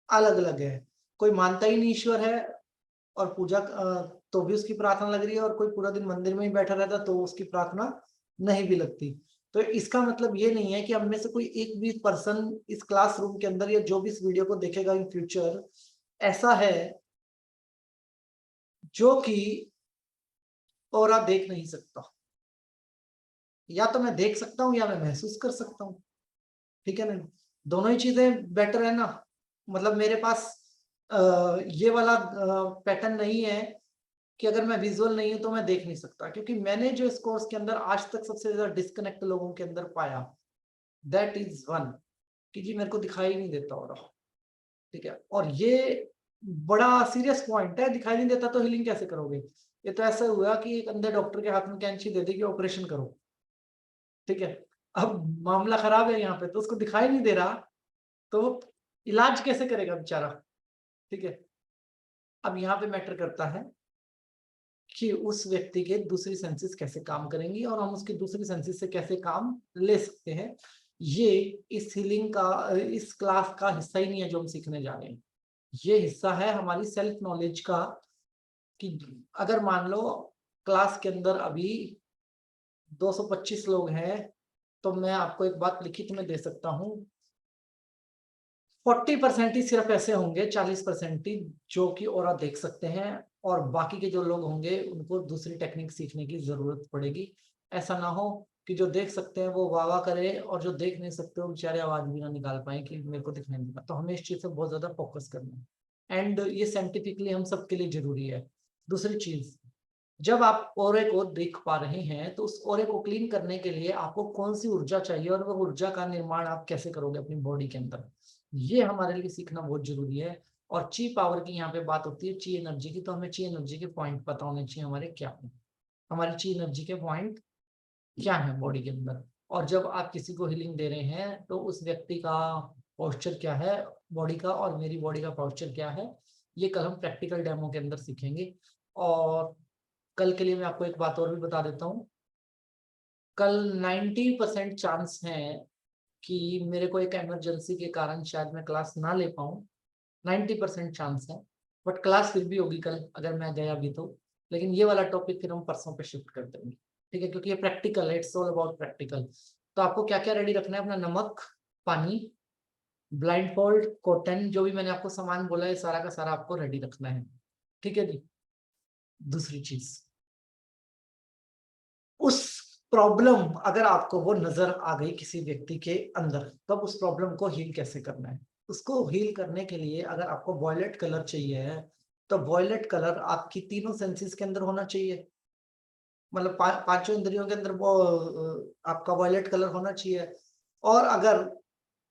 अलग अलग है। कोई मानता ही नहीं ईश्वर है और पूजा तो भी उसकी प्रार्थना लग रही है, और कोई पूरा दिन मंदिर में ही बैठा रहता तो उसकी प्रार्थना नहीं भी लगती। तो इसका मतलब ये नहीं है कि हम में से कोई एक भी पर्सन इस क्लासरूम के अंदर या जो भी इस वीडियो को देखेगा इन फ्यूचर ऐसा है जो कि ऑरा देख नहीं सकता। या तो मैं देख सकता हूँ या मैं महसूस कर सकता हूँ। ठीक है ना, दोनों ही चीजें बेटर है ना। मतलब मेरे पास ये वाला पैटर्न नहीं है कि अगर मैं विजुअल नहीं हूं तो मैं देख नहीं सकता, क्योंकि मैंने जो इस कोर्स के अंदर आज तक सबसे ज्यादा डिस्कनेक्ट लोगों के अंदर पाया, दैट इज वन, कि जी मेरे को दिखाई नहीं देता हो रहा। ठीक है, और ये बड़ा सीरियस पॉइंट है, दिखाई नहीं देता तो हीलिंग कैसे करोगे। ये तो ऐसा हुआ कि एक अंधे डॉक्टर के हाथ में कैंची दे देगी ऑपरेशन करो। ठीक है, अब मामला खराब है यहाँ पे, तो उसको दिखाई नहीं दे रहा तो इलाज कैसे करेगा बेचारा। ठीक है, अब यहाँ पे मैटर करता है कि उस व्यक्ति के दूसरी सेंसेस कैसे काम करेंगी और हम उसकी दूसरी सेंसेस से कैसे काम ले सकते हैं। ये इस हीलिंग का, इस क्लास का हिस्सा ही नहीं है जो हम सीखने जा रहे हैं। ये हिस्सा है हमारी सेल्फ नॉलेज का, कि अगर मान लो क्लास के अंदर अभी 225 लोग हैं, तो मैं आपको एक बात लिखित में दे सकता हूँ, 40% ही सिर्फ ऐसे होंगे, 40% ही जो कि और देख सकते हैं, और बाकी के जो लोग होंगे उनको दूसरी टेक्निक सीखने की जरूरत पड़ेगी। ऐसा ना हो कि जो देख सकते हैं वो वाह वाह करे और जो देख नहीं सकते वो बेचारे आवाज भी ना निकाल पाए कि मेरे को दिखने नहीं पाता। तो हमें इस चीज से बहुत ज्यादा फोकस करना है, एंड ये साइंटिफिकली हम सबके लिए जरूरी है। दूसरी चीज, जब आप ओरे को देख पा रहे हैं तो उस ओरे को क्लीन करने के लिए आपको कौन सी ऊर्जा चाहिए और वो ऊर्जा का निर्माण आप कैसे करोगे अपनी बॉडी के अंदर, ये हमारे लिए सीखना बहुत जरूरी है। और ची पावर की यहाँ पे बात होती है, ची एनर्जी की, तो हमें ची एनर्जी के पॉइंट पता होने चाहिए हमारे क्या है, हमारी ची एनर्जी के पॉइंट क्या है बॉडी के अंदर। और जब आप किसी को हीलिंग दे रहे हैं तो उस व्यक्ति का पोस्चर क्या है बॉडी का, और मेरी बॉडी का पोस्चर क्या है, ये कल हम प्रैक्टिकल डेमो के अंदर सीखेंगे। और कल के लिए मैं आपको एक बात और भी बता देता हूँ, कल 90% चांस है कि मेरे को एक इमरजेंसी के कारण शायद मैं क्लास ना ले पाऊँ, 90% चांस है। बट क्लास फिर भी होगी कल अगर मैं गया भी तो, लेकिन ये वाला टॉपिक फिर हम परसों पे शिफ्ट कर देंगे, ठीक है, क्योंकि ये प्रैक्टिकल है, इट्स ऑल अबाउट प्रैक्टिकल। तो आपको क्या क्या रेडी रखना है, अपना नमक, पानी, ब्लाइंड फोल्ड, कॉटन, जो भी मैंने आपको सामान बोला है सारा का सारा आपको रेडी रखना है, ठीक है जी। दूसरी चीज, उस प्रॉब्लम अगर आपको वो नजर आ गई किसी व्यक्ति के अंदर, तब उस प्रॉब्लम को हील कैसे करना है। उसको हील करने के लिए अगर आपको वॉयलेट कलर चाहिए है, तो वॉयलेट कलर आपकी तीनों सेंसेस के अंदर होना चाहिए, मतलब पांचों इंद्रियों के अंदर वो आपका वॉयलेट कलर होना चाहिए। और अगर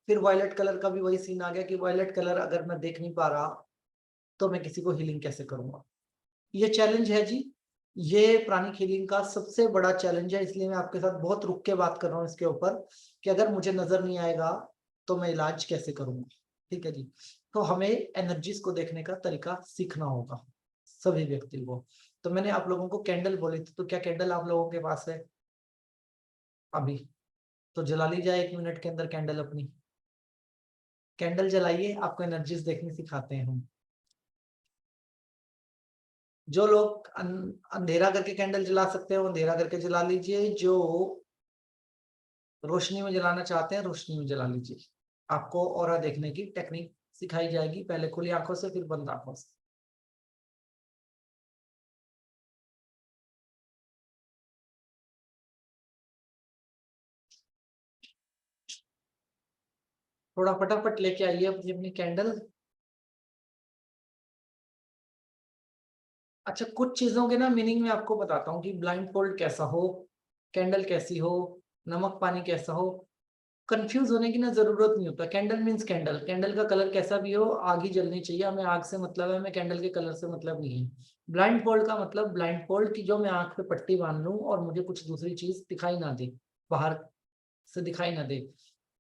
फिर वॉयलेट कलर का भी वही सीन आ गया कि वॉयलेट कलर अगर मैं देख नहीं पा रहा, तो मैं किसी को हीलिंग कैसे करूंगा। ये चैलेंज है जी, ये प्राणिक हीलिंग का सबसे बड़ा चैलेंज है, इसलिए मैं आपके साथ बहुत रुक के बात कर रहा हूँ इसके ऊपर, कि अगर मुझे नजर नहीं आएगा तो मैं इलाज कैसे करूंगा, ठीक है जी। तो हमें एनर्जीज को देखने का तरीका सीखना होगा सभी व्यक्ति को। तो मैंने आप लोगों को कैंडल बोली थी, तो क्या कैंडल आप लोगों के पास है अभी? तो जला ली जाए 1 मिनट के अंदर कैंडल अपनी, कैंडल जलाइए, आपको एनर्जीज देखनी सिखाते हैं हम। जो लोग अंधेरा करके कैंडल जला सकते हैं वो अंधेरा करके जला लीजिए, जो रोशनी में जलाना चाहते हैं रोशनी में जला लीजिए। आपको ऑरा देखने की टेक्निक सिखाई जाएगी, पहले खुली आंखों से फिर बंद आंखों से। थोड़ा फटाफट लेके आइए अपनी अपनी कैंडल। अच्छा, कुछ चीजों के ना मीनिंग में आपको बताता हूँ कि ब्लाइंड फोल्ड कैसा हो, कैंडल कैसी हो, नमक पानी कैसा हो। कंफ्यूज होने की ना जरूरत नहीं होता। कैंडल मीन्स कैंडल, कैंडल का कलर कैसा भी हो आग ही जलनी चाहिए, हमें आग से मतलब है, हमें कैंडल के कलर से मतलब नहीं है। ब्लाइंड फोल्ड का मतलब ब्लाइंड फोल्ड की जो मैं आंख पे पट्टी बांध लूं और मुझे कुछ दूसरी चीज दिखाई ना दे, बाहर से दिखाई ना दे।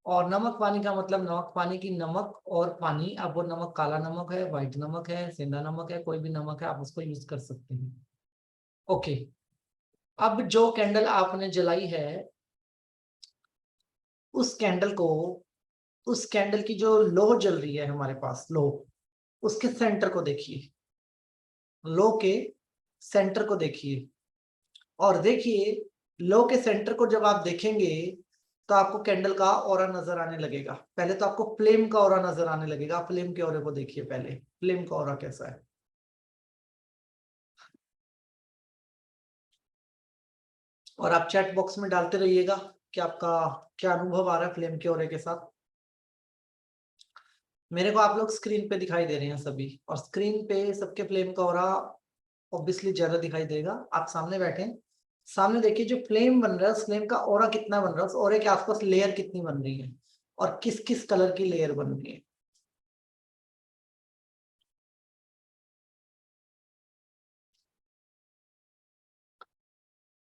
और नमक पानी का मतलब नमक पानी की नमक और पानी, अब वो नमक काला नमक है, व्हाइट नमक है, सेंधा नमक है, कोई भी नमक है, आप उसको यूज कर सकते हैं। ओके, अब जो कैंडल आपने जलाई है उस कैंडल को, उस कैंडल की जो लो जल रही है हमारे पास, लो, उसके सेंटर को देखिए, लो के सेंटर को देखिए, और देखिए लो के सेंटर को जब आप देखेंगे तो आपको कैंडल का ऑरा नजर आने लगेगा। पहले तो आपको फ्लेम का ऑरा नजर आने लगेगा, फ्लेम के ऑरे को देखिए पहले, फ्लेम का ऑरा कैसा है। और आप चैट बॉक्स में डालते रहिएगा कि आपका क्या अनुभव आ रहा है फ्लेम के ऑरे के साथ। मेरे को आप लोग स्क्रीन पे दिखाई दे रहे हैं सभी, और स्क्रीन पे सबके फ्लेम का ऑरा ऑब्वियसली ज्यादा दिखाई देगा। आप सामने बैठे हैं, सामने देखिए जो फ्लेम बन रहा है उस फ्लेम का ऑरा कितना बन रहा है, उस ऑरे के आसपास लेयर कितनी बन रही है, और किस किस कलर की लेयर बन रही है।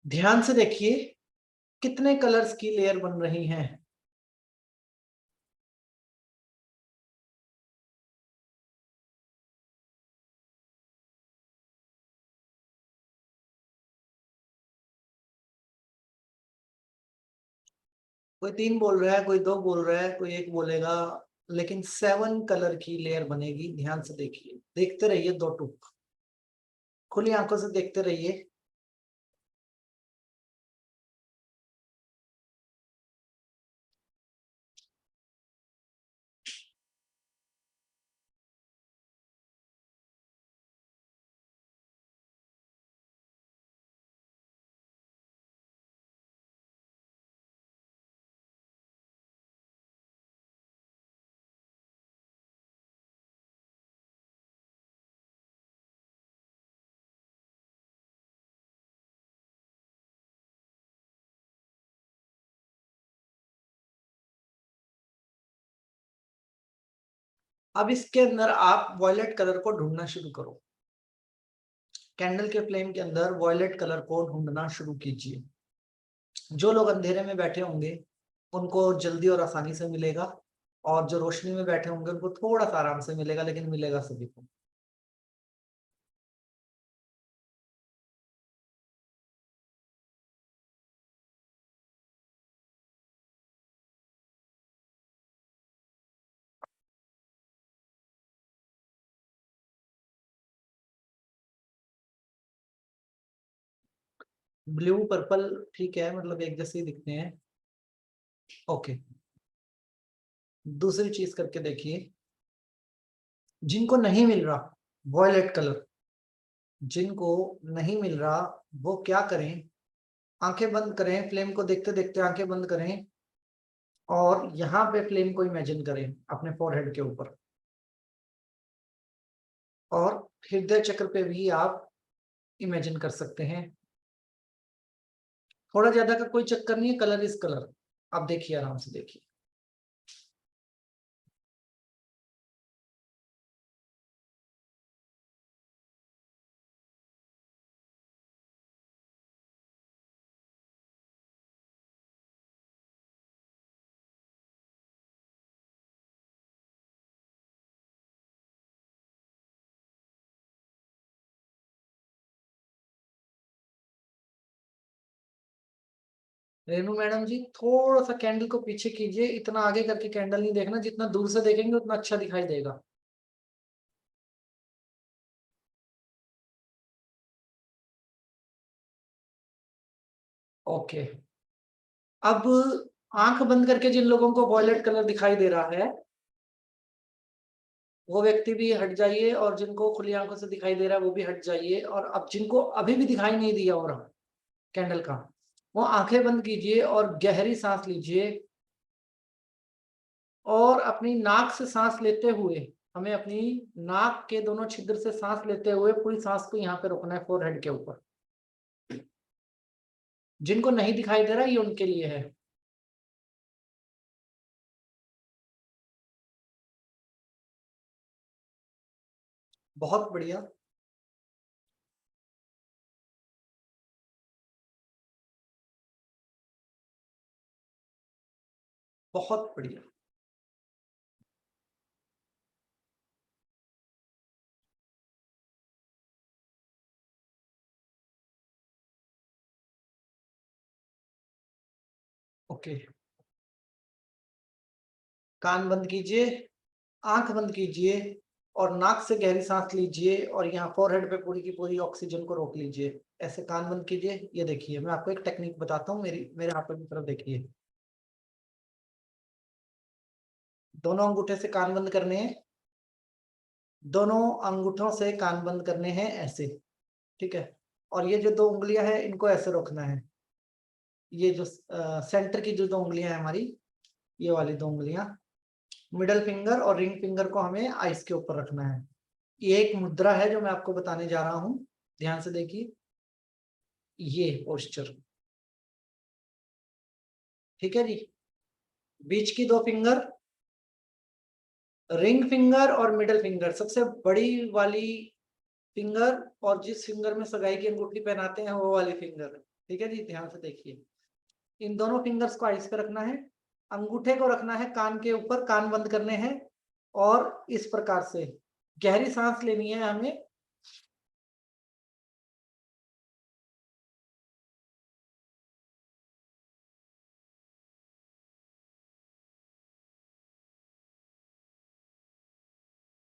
ध्यान से देखिए कितने कलर्स की लेयर बन रही हैं। कोई 3 बोल रहा है, कोई 2 बोल रहा है, कोई 1 बोलेगा, लेकिन 7 कलर की लेयर बनेगी। ध्यान से देखिए, देखते रहिए, 2 टूक खुली आंखों से देखते रहिए। अब इसके अंदर आप वॉयलेट कलर को ढूंढना शुरू करो, कैंडल के फ्लेम के अंदर वॉयलेट कलर को ढूंढना शुरू कीजिए। जो लोग अंधेरे में बैठे होंगे उनको जल्दी और आसानी से मिलेगा, और जो रोशनी में बैठे होंगे उनको थोड़ा सा आराम से मिलेगा, लेकिन मिलेगा सभी को। ब्लू पर्पल ठीक है, मतलब एक जैसे ही दिखते हैं। ओके, दूसरी चीज करके देखिए, जिनको नहीं मिल रहा वॉयलेट कलर, जिनको नहीं मिल रहा वो क्या करें, आंखें बंद करें, फ्लेम को देखते देखते आंखें बंद करें और यहाँ पे फ्लेम को इमेजिन करें अपने फोरहेड के ऊपर, और हृदय चक्र पे भी आप इमेजिन कर सकते हैं। थोड़ा ज्यादा का कोई चक्कर नहीं है, कलर इज कलर। आप देखिए, आराम से देखिए। रेनू मैडम जी, थोड़ा सा कैंडल को पीछे कीजिए, इतना आगे करके कैंडल नहीं देखना, जितना दूर से देखेंगे उतना अच्छा दिखाई देगा। ओके, अब आंख बंद करके जिन लोगों को वॉयलेट कलर दिखाई दे रहा है वो व्यक्ति भी हट जाइए, और जिनको खुली आंखों से दिखाई दे रहा है वो भी हट जाइए। और अब जिनको अभी भी दिखाई नहीं दिया हो रहा कैंडल का, वो आंखें बंद कीजिए और गहरी सांस लीजिए, और अपनी नाक से सांस लेते हुए, हमें अपनी नाक के दोनों छिद्र से सांस लेते हुए पूरी सांस को यहाँ पे रोकना है, फोरहेड के ऊपर। जिनको नहीं दिखाई दे रहा ये उनके लिए है। बहुत बढ़िया, बहुत बढ़िया। ओके, कान बंद कीजिए, आंख बंद कीजिए और नाक से गहरी सांस लीजिए, और यहाँ फोरहेड पे पूरी की पूरी ऑक्सीजन को रोक लीजिए। ऐसे कान बंद कीजिए। ये देखिए, मैं आपको एक टेक्निक बताता हूँ, मेरे हाथों की तरफ देखिए। दोनों अंगूठे से कान बंद करने हैं, दोनों अंगूठों से कान बंद करने हैं ऐसे, ठीक है। और ये जो दो उंगलियां हैं इनको ऐसे रोकना है। ये जो सेंटर की जो दो उंगलियां हैं हमारी, ये वाली दो उंगलियां, मिडल फिंगर और रिंग फिंगर को हमें आइस के ऊपर रखना है। ये एक मुद्रा है जो मैं आपको बताने जा रहा हूं, ध्यान से देखिए। ये पोस्चर, ठीक है जी। बीच की दो फिंगर, रिंग फिंगर और मिडल फिंगर, सबसे बड़ी वाली फिंगर, और जिस फिंगर में सगाई की अंगूठी पहनाते हैं वो वाली फिंगर, ठीक है जी। ध्यान से देखिए, इन दोनों फिंगर्स को आइस पे रखना है, अंगूठे को रखना है कान के ऊपर, कान बंद करने हैं, और इस प्रकार से गहरी सांस लेनी है हमें।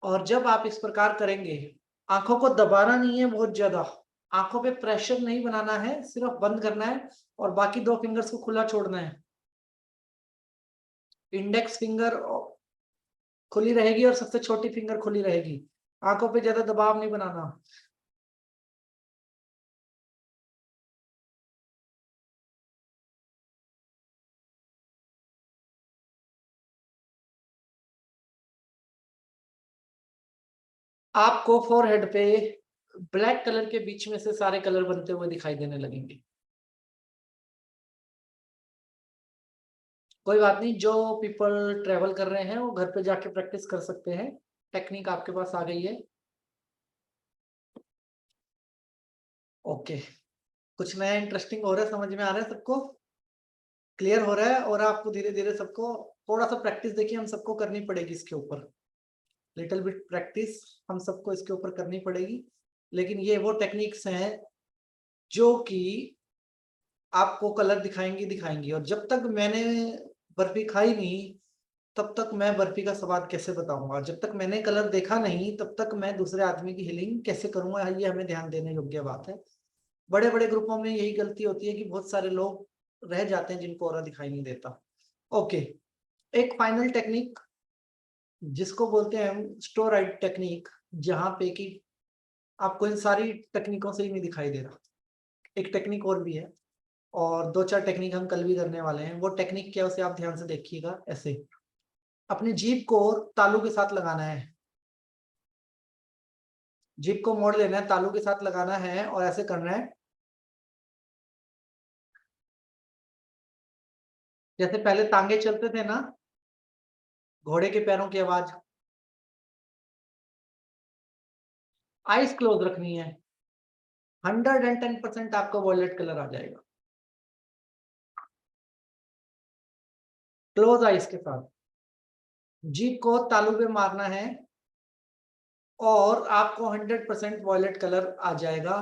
और जब आप इस प्रकार करेंगे, आंखों को दबाना नहीं है बहुत ज्यादा, आंखों पे प्रेशर नहीं बनाना है, सिर्फ बंद करना है और बाकी दो फिंगर्स को खुला छोड़ना है। इंडेक्स फिंगर खुली रहेगी और सबसे छोटी फिंगर खुली रहेगी। आंखों पे ज्यादा दबाव नहीं बनाना। आपको फोरहेड पे ब्लैक कलर के बीच में से सारे कलर बनते हुए दिखाई देने लगेंगे। कोई बात नहीं, जो पीपल ट्रेवल कर रहे हैं वो घर पे जाके प्रैक्टिस कर सकते हैं, टेक्निक आपके पास आ गई है। ओके, कुछ नया इंटरेस्टिंग हो रहा है, समझ में आ रहा है सबको, क्लियर हो रहा है। और आपको धीरे धीरे सबको थोड़ा सा प्रैक्टिस, देखिए हम सबको करनी पड़ेगी इसके ऊपर, लिटिल बिट प्रैक्टिस हम सबको इसके ऊपर करनी पड़ेगी। लेकिन ये वो टेक्निक्स हैं जो कि आपको कलर दिखाएंगी दिखाएंगी। और जब तक मैंने बर्फी खाई नहीं तब तक मैं बर्फी का स्वाद कैसे बताऊंगा, जब तक मैंने कलर देखा नहीं तब तक मैं दूसरे आदमी की हीलिंग कैसे करूंगा, ये हमें ध्यान देने योग्य बात है। बड़े बड़े ग्रुपों में यही गलती होती है कि बहुत सारे लोग रह जाते हैं जिनको ऑरा दिखाई नहीं देता। ओके, एक फाइनल टेक्निक जिसको बोलते हैं हम स्टोराइड टेक्निक, जहां पे कि आपको इन सारी टेक्निकों से ही नहीं दिखाई दे रहा। एक टेक्निक और भी है, और 2-4 टेक्निक हम कल भी करने वाले हैं। वो टेक्निक क्या है उसे आप ध्यान से देखिएगा। ऐसे अपनी जीभ को तालू के साथ लगाना है, जीभ को मोड़ लेना है, तालू के साथ लगाना है और ऐसे करना है। जैसे पहले तांगे चलते थे ना, घोड़े के पैरों की आवाज। आईज क्लोज रखनी है, 110% आपका वॉयलेट कलर आ जाएगा क्लोज आईज के साथ। जीभ को तालू पे मारना है और आपको 100% वॉयलेट कलर आ जाएगा।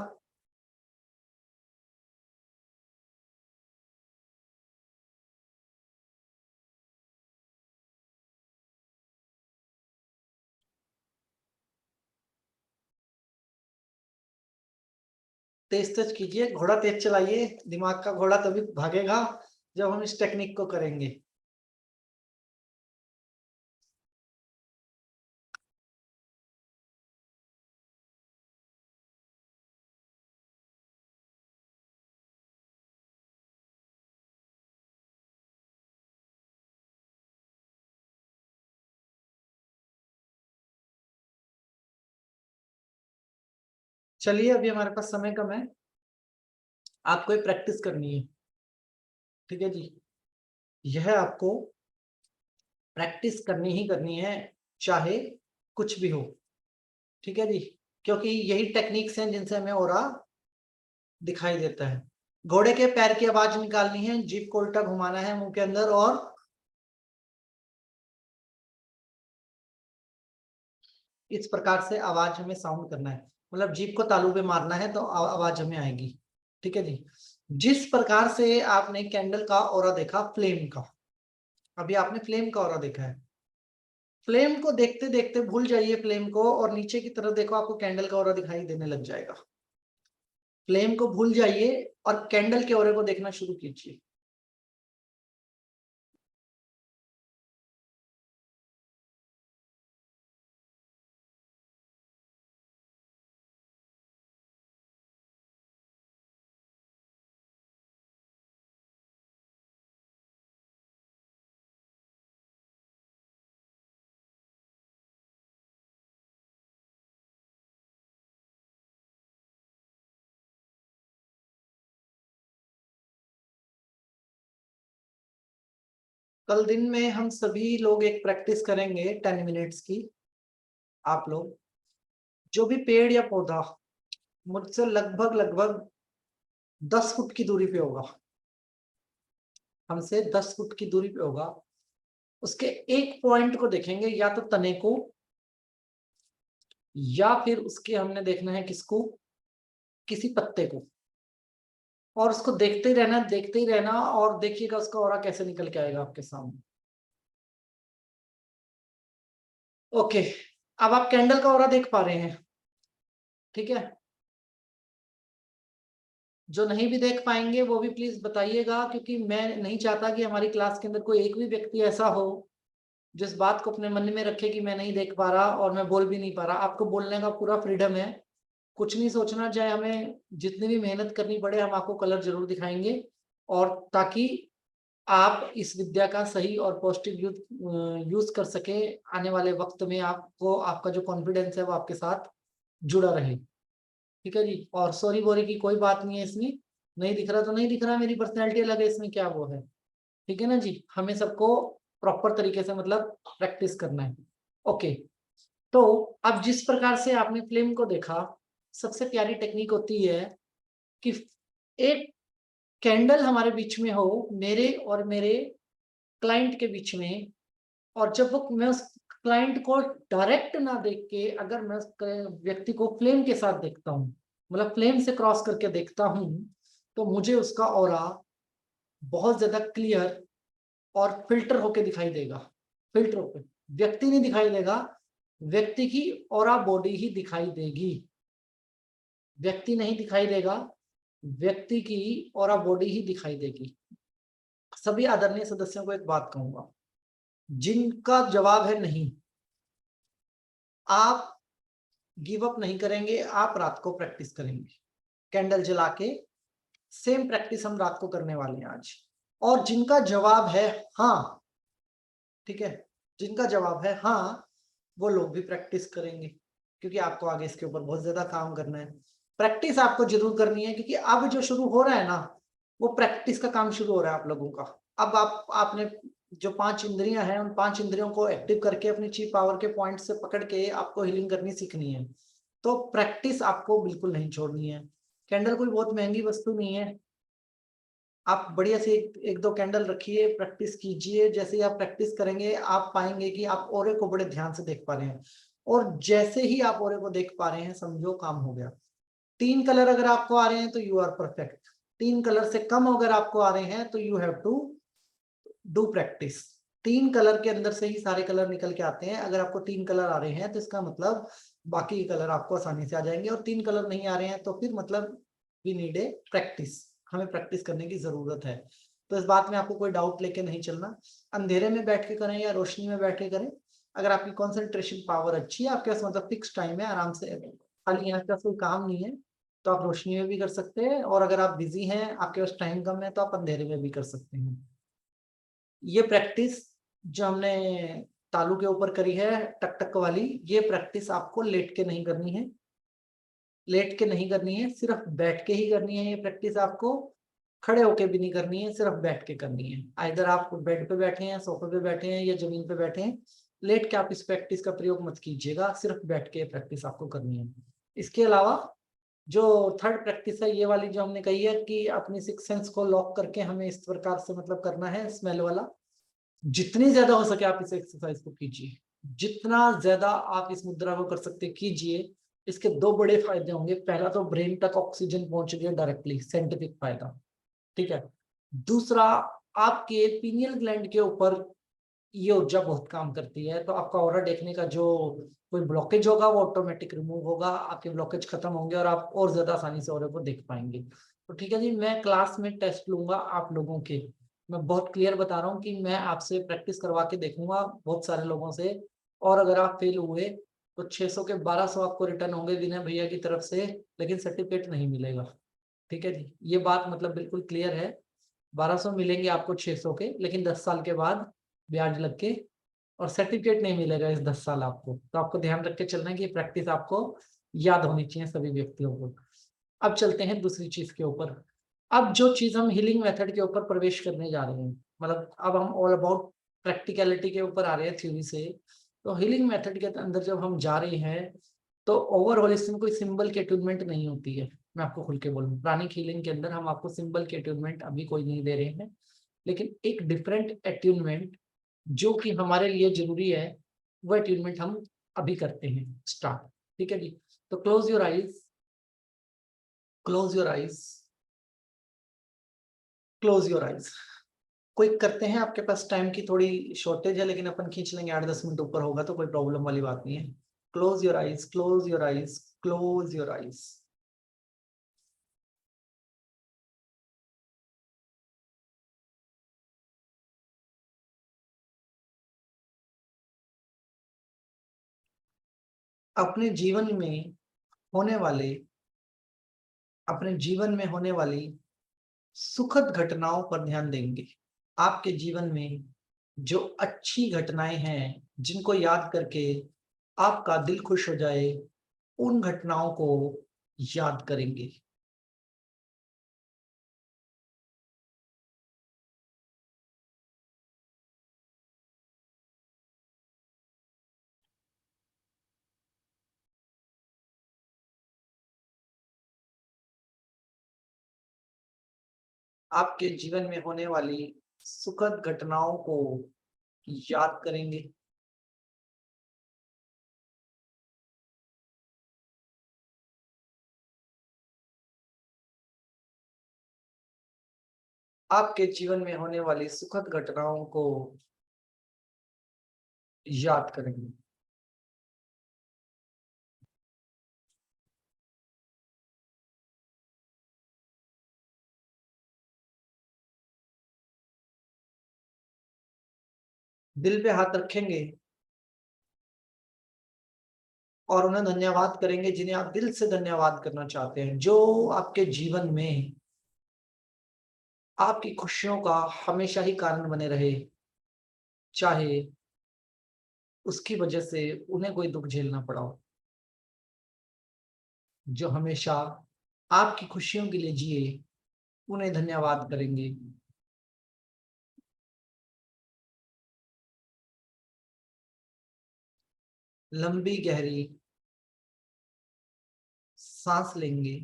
तेज तेज कीजिए, घोड़ा तेज चलाइए, दिमाग का घोड़ा तभी भागेगा जब हम इस टेक्निक को करेंगे। चलिए, अभी हमारे पास समय कम है, आपको ये प्रैक्टिस करनी है, ठीक है जी। यह आपको प्रैक्टिस करनी ही करनी है, चाहे कुछ भी हो, ठीक है जी। क्योंकि यही टेक्निक्स हैं जिनसे हमें ऑरा दिखाई देता है। घोड़े के पैर की आवाज निकालनी है, जीभ को उल्टा घुमाना है मुंह के अंदर, और इस प्रकार से आवाज हमें साउंड करना है, मतलब जीभ को तालू पे मारना है तो आवाज हमें आएगी, ठीक है जी। जिस प्रकार से आपने कैंडल का ऑरा देखा फ्लेम का, अभी आपने फ्लेम का ऑरा देखा है। फ्लेम को देखते देखते भूल जाइए फ्लेम को, और नीचे की तरफ देखो, आपको कैंडल का ऑरा दिखाई देने लग जाएगा। फ्लेम को भूल जाइए और कैंडल के ऑरे को देखना शुरू कीजिए। कल दिन में हम सभी लोग एक प्रैक्टिस करेंगे 10 मिनट्स की। आप लोग जो भी पेड़ या पौधा मुझसे लगभग लगभग 10 फुट की दूरी पे होगा, हमसे 10 फुट की दूरी पे होगा, उसके एक पॉइंट को देखेंगे, या तो तने को, या फिर उसके हमने देखना है किसको, किसी पत्ते को, और उसको देखते ही रहना, देखते ही रहना, और देखिएगा उसका ऑरा कैसे निकल के आएगा आपके सामने। ओके, अब आप कैंडल का ऑरा देख पा रहे हैं, ठीक है। जो नहीं भी देख पाएंगे वो भी प्लीज बताइएगा, क्योंकि मैं नहीं चाहता कि हमारी क्लास के अंदर कोई एक भी व्यक्ति ऐसा हो जिस बात को अपने मन में रखे कि मैं नहीं देख पा रहा और मैं बोल भी नहीं पा रहा। आपको बोलने का पूरा फ्रीडम है, कुछ नहीं सोचना, चाहे हमें जितनी भी मेहनत करनी पड़े हम आपको कलर जरूर दिखाएंगे, और ताकि आप इस विद्या का सही और पॉजिटिव यूज कर सके। आने वाले वक्त में आपको आपका जो कॉन्फिडेंस है वो आपके साथ जुड़ा रहे, ठीक है जी। और सॉरी बोरी की कोई बात नहीं है इसमें, नहीं दिख रहा तो नहीं दिख रहा, मेरी पर्सनैलिटी अलग है, इसमें क्या वो है, ठीक है ना जी। हमें सबको प्रॉपर तरीके से मतलब प्रैक्टिस करना है। ओके, तो अब जिस प्रकार से आपने फ्लेम को देखा, सबसे प्यारी टेक्निक होती है कि एक कैंडल हमारे बीच में हो, मेरे और मेरे क्लाइंट के बीच में, और जब वो मैं उस क्लाइंट को डायरेक्ट ना देख के अगर मैं उस व्यक्ति को फ्लेम के साथ देखता हूँ, मतलब फ्लेम से क्रॉस करके देखता हूँ, तो मुझे उसका ऑरा बहुत ज्यादा क्लियर और फिल्टर होके दिखाई देगा। फिल्टर होके, व्यक्ति नहीं दिखाई देगा, व्यक्ति की ऑरा बॉडी ही दिखाई देगी, व्यक्ति नहीं दिखाई देगा, व्यक्ति की और बॉडी ही दिखाई देगी। सभी आदरणीय सदस्यों को एक बात कहूंगा, जिनका जवाब है नहीं, आप गिव अप नहीं करेंगे, आप रात को प्रैक्टिस करेंगे कैंडल जला के। सेम प्रैक्टिस हम रात को करने वाले हैं आज। और जिनका जवाब है हाँ, ठीक है, जिनका जवाब है हाँ, वो लोग भी प्रैक्टिस करेंगे, क्योंकि आपको आगे इसके ऊपर बहुत ज्यादा काम करना है। प्रैक्टिस आपको जरूर करनी है, क्योंकि अब जो शुरू हो रहा है ना, वो प्रैक्टिस का काम शुरू हो रहा है आप लोगों का। अब आपने जो 5 इंद्रियां हैं, उन 5 इंद्रियों को एक्टिव करके अपनी ची पावर के पॉइंट से पकड़ के आपको हीलिंग करनी सीखनी है। तो प्रैक्टिस आपको बिल्कुल नहीं छोड़नी है। कैंडल कोई बहुत महंगी वस्तु नहीं है, आप बढ़िया से एक दो कैंडल रखिए, प्रैक्टिस कीजिए। जैसे ही आप प्रैक्टिस करेंगे, आप पाएंगे कि आप ऑरे को बड़े ध्यान से देख पा रहे हैं, और जैसे ही आप ऑरे को देख पा रहे हैं, समझो काम हो गया। 3 कलर अगर आपको आ रहे हैं तो यू आर परफेक्ट। 3 कलर से कम अगर आपको आ रहे हैं तो you have to do practice. 3 colour के अंदर से ही सारे कलर निकल के आते हैं। अगर आपको 3 कलर आ रहे हैं तो इसका मतलब बाकी के कलर आपको आसानी से आ जाएंगे, और 3 कलर नहीं आ रहे हैं तो फिर मतलब वी नीड ए प्रैक्टिस, हमें प्रैक्टिस करने की जरूरत है। तो इस बात में आपको कोई डाउट लेके नहीं चलना। अंधेरे में बैठ के करें या रोशनी में बैठ के करें, अगर आपकी कॉन्सेंट्रेशन पावर अच्छी है, आपके पास मतलब फिक्स टाइम है, आराम से, खाली यहाँ का कोई काम नहीं है, तो आप रोशनी में भी कर सकते हैं। और अगर आप बिजी हैं, आपके पास टाइम कम है, तो आप अंधेरे में भी कर सकते हैं। ये प्रैक्टिस जो हमने तालू के ऊपर करी है, टक टक वाली, ये प्रैक्टिस आपको लेट के नहीं करनी है, लेट के नहीं करनी है, सिर्फ बैठ के ही करनी है। ये प्रैक्टिस आपको खड़े होके भी नहीं करनी है, सिर्फ बैठ के करनी है। आइदर आप बेड पे बैठे हैं, सोफे पे बैठे हैं, या जमीन पे बैठे हैं, लेट के आप इस प्रैक्टिस का प्रयोग मत कीजिएगा, सिर्फ बैठ के प्रैक्टिस आपको करनी है। इसके अलावा जो थर्ड प्रैक्टिस है, ये वाली जो हमने कही है कि अपनी सिक्स सेंस को लॉक करके हमें इस प्रकार से मतलब करना है, स्मेल वाला, जितनी ज्यादा हो सके आप इस एक्सरसाइज को कीजिए, जितना ज्यादा आप इस मुद्रा को कर सकते कीजिए। इसके 2 बड़े फायदे होंगे। पहला तो ब्रेन तक ऑक्सीजन पहुंच गया डायरेक्टली, साइंटिफिक फायदा, ठीक है। दूसरा, आपके पीनियल ग्लैंड के ऊपर ये ऊर्जा बहुत काम करती है, तो आपका ऑरा देखने का जो कोई ब्लॉकेज होगा वो ऑटोमेटिक रिमूव होगा, आपके ब्लॉकेज खत्म होंगे और आप और ज्यादा आसानी से ऑरा को देख पाएंगे। तो ठीक है जी, मैं क्लास में टेस्ट लूंगा आप लोगों के। मैं बहुत क्लियर बता रहा हूँ कि मैं आपसे प्रैक्टिस करवा के देखूंगा बहुत सारे लोगों से, और अगर आप फेल हुए तो 600 के 1200 आपको रिटर्न होंगे विनय भैया की तरफ से, लेकिन सर्टिफिकेट नहीं मिलेगा। ठीक है जी, ये बात मतलब बिल्कुल क्लियर है। 1200 मिलेंगे आपको 600 के, लेकिन 10 साल के बाद ब्याज लग के, और सर्टिफिकेट नहीं मिलेगा इस 10 साल आपको। तो आपको ध्यान रख के चलना है कि प्रैक्टिस आपको याद होनी चाहिए सभी व्यक्तियों को। अब चलते हैं दूसरी चीज के ऊपर। अब जो चीज हम हीलिंग मेथड के ऊपर प्रवेश करने जा रहे हैं, मतलब अब हम ऑल अबाउट प्रैक्टिकलिटी के ऊपर आ रहे हैं थ्योरी से। तो हीलिंग मेथड के अंदर जब हम जा रहे हैं, तो ओवरऑल इसमें कोई सिंबल की अट्यूनमेंट नहीं होती है। मैं आपको खुल के बोलूँ, प्राणिक हीलिंग के अंदर हम आपको सिंबल की अट्यूनमेंट अभी कोई नहीं दे रहे हैं, लेकिन एक डिफरेंट अट्यूनमेंट जो कि हमारे लिए जरूरी है, वो अट्यूनमेंट हम अभी करते हैं स्टार्ट। ठीक है जी, तो close your eyes, close your eyes, close your eyes. Quick करते हैं, आपके पास टाइम की थोड़ी शॉर्टेज है, लेकिन अपन खींच लेंगे, 8-10 मिनट ऊपर होगा तो कोई प्रॉब्लम वाली बात नहीं है। Close your eyes, close your eyes, close your eyes. अपने जीवन में होने वाले, अपने जीवन में होने वाली सुखद घटनाओं पर ध्यान देंगे। आपके जीवन में जो अच्छी घटनाएं हैं, जिनको याद करके आपका दिल खुश हो जाए, उन घटनाओं को याद करेंगे। आपके जीवन में होने वाली सुखद घटनाओं को याद करेंगे। आपके जीवन में होने वाली सुखद घटनाओं को याद करेंगे। दिल पे हाथ रखेंगे और उन्हें धन्यवाद करेंगे जिन्हें आप दिल से धन्यवाद करना चाहते हैं, जो आपके जीवन में आपकी खुशियों का हमेशा ही कारण बने रहे, चाहे उसकी वजह से उन्हें कोई दुख झेलना पड़ा हो। जो हमेशा आपकी खुशियों के लिए जिए, उन्हें धन्यवाद करेंगे। लंबी गहरी सांस लेंगे,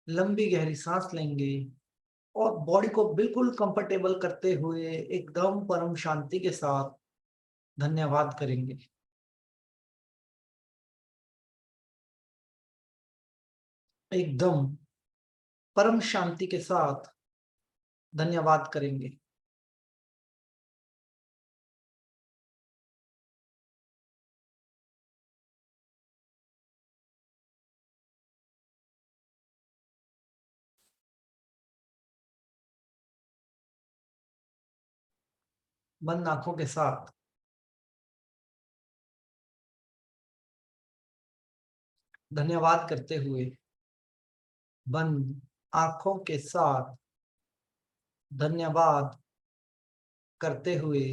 लंबी गहरी सांस लेंगे और बॉडी को बिल्कुल कंफर्टेबल करते हुए एकदम परम शांति के साथ धन्यवाद करेंगे। एकदम परम शांति के साथ धन्यवाद करेंगे। बंद आंखों के साथ धन्यवाद करते हुए, बंद आंखों के साथ धन्यवाद करते हुए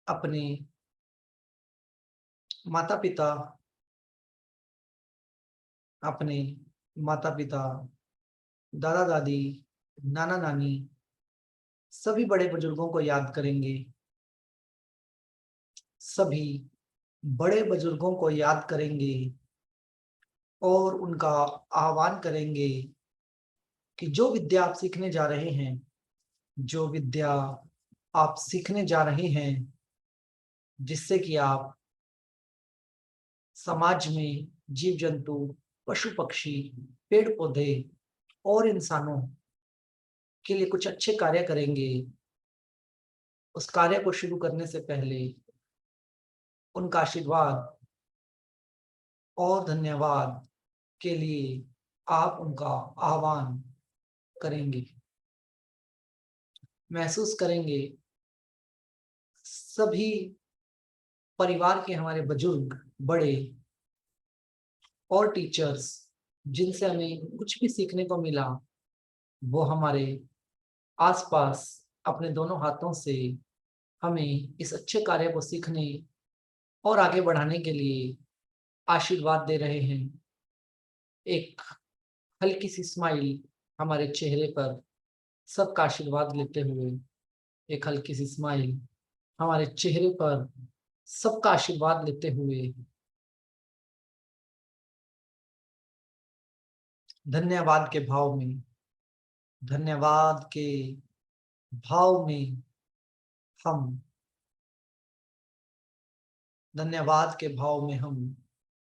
अपने माता पिता, अपने माता पिता, दादा दादी, नाना नानी, सभी बड़े बुजुर्गों को याद करेंगे। सभी बड़े बुजुर्गों को याद करेंगे और उनका आह्वान करेंगे कि जो विद्या आप सीखने जा रहे हैं, जो विद्या आप सीखने जा रहे हैं, जिससे कि आप समाज में जीव जंतु, पशु पक्षी, पेड़ पौधे और इंसानों के लिए कुछ अच्छे कार्य करेंगे, उस कार्य को शुरू करने से पहले उनका आशीर्वाद और धन्यवाद के लिए आप उनका आह्वान करेंगे। महसूस करेंगे सभी परिवार के हमारे बुजुर्ग, बड़े और टीचर्स जिनसे हमें कुछ भी सीखने को मिला, वो हमारे आसपास अपने दोनों हाथों से हमें इस अच्छे कार्य को सीखने और आगे बढ़ाने के लिए आशीर्वाद दे रहे हैं। एक हल्की सी स्माइल हमारे चेहरे पर सबका आशीर्वाद लेते हुए, एक हल्की सी स्माइल हमारे चेहरे पर सबका आशीर्वाद लेते हुए धन्यवाद के भाव में, धन्यवाद के भाव में हम, धन्यवाद के भाव में हम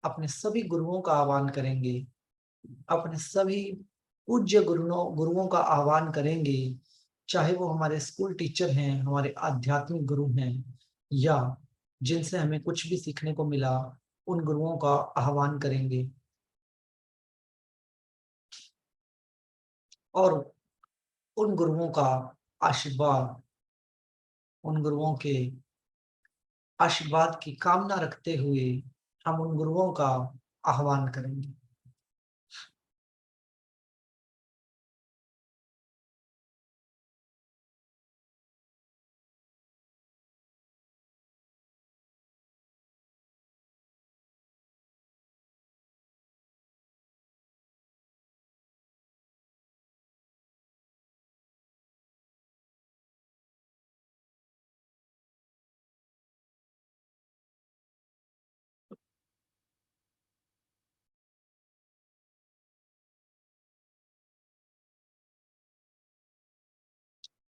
अपने सभी गुरुओं का आह्वान करेंगे, अपने सभी पूज्य गुरुओं का आह्वान करेंगे, चाहे वो हमारे स्कूल टीचर हैं, हमारे आध्यात्मिक गुरु हैं, या जिनसे हमें कुछ भी सीखने को मिला, उन गुरुओं का आह्वान करेंगे और उन गुरुओं का आशीर्वाद, उन गुरुओं के आशीर्वाद की कामना रखते हुए हम उन गुरुओं का आह्वान करेंगे।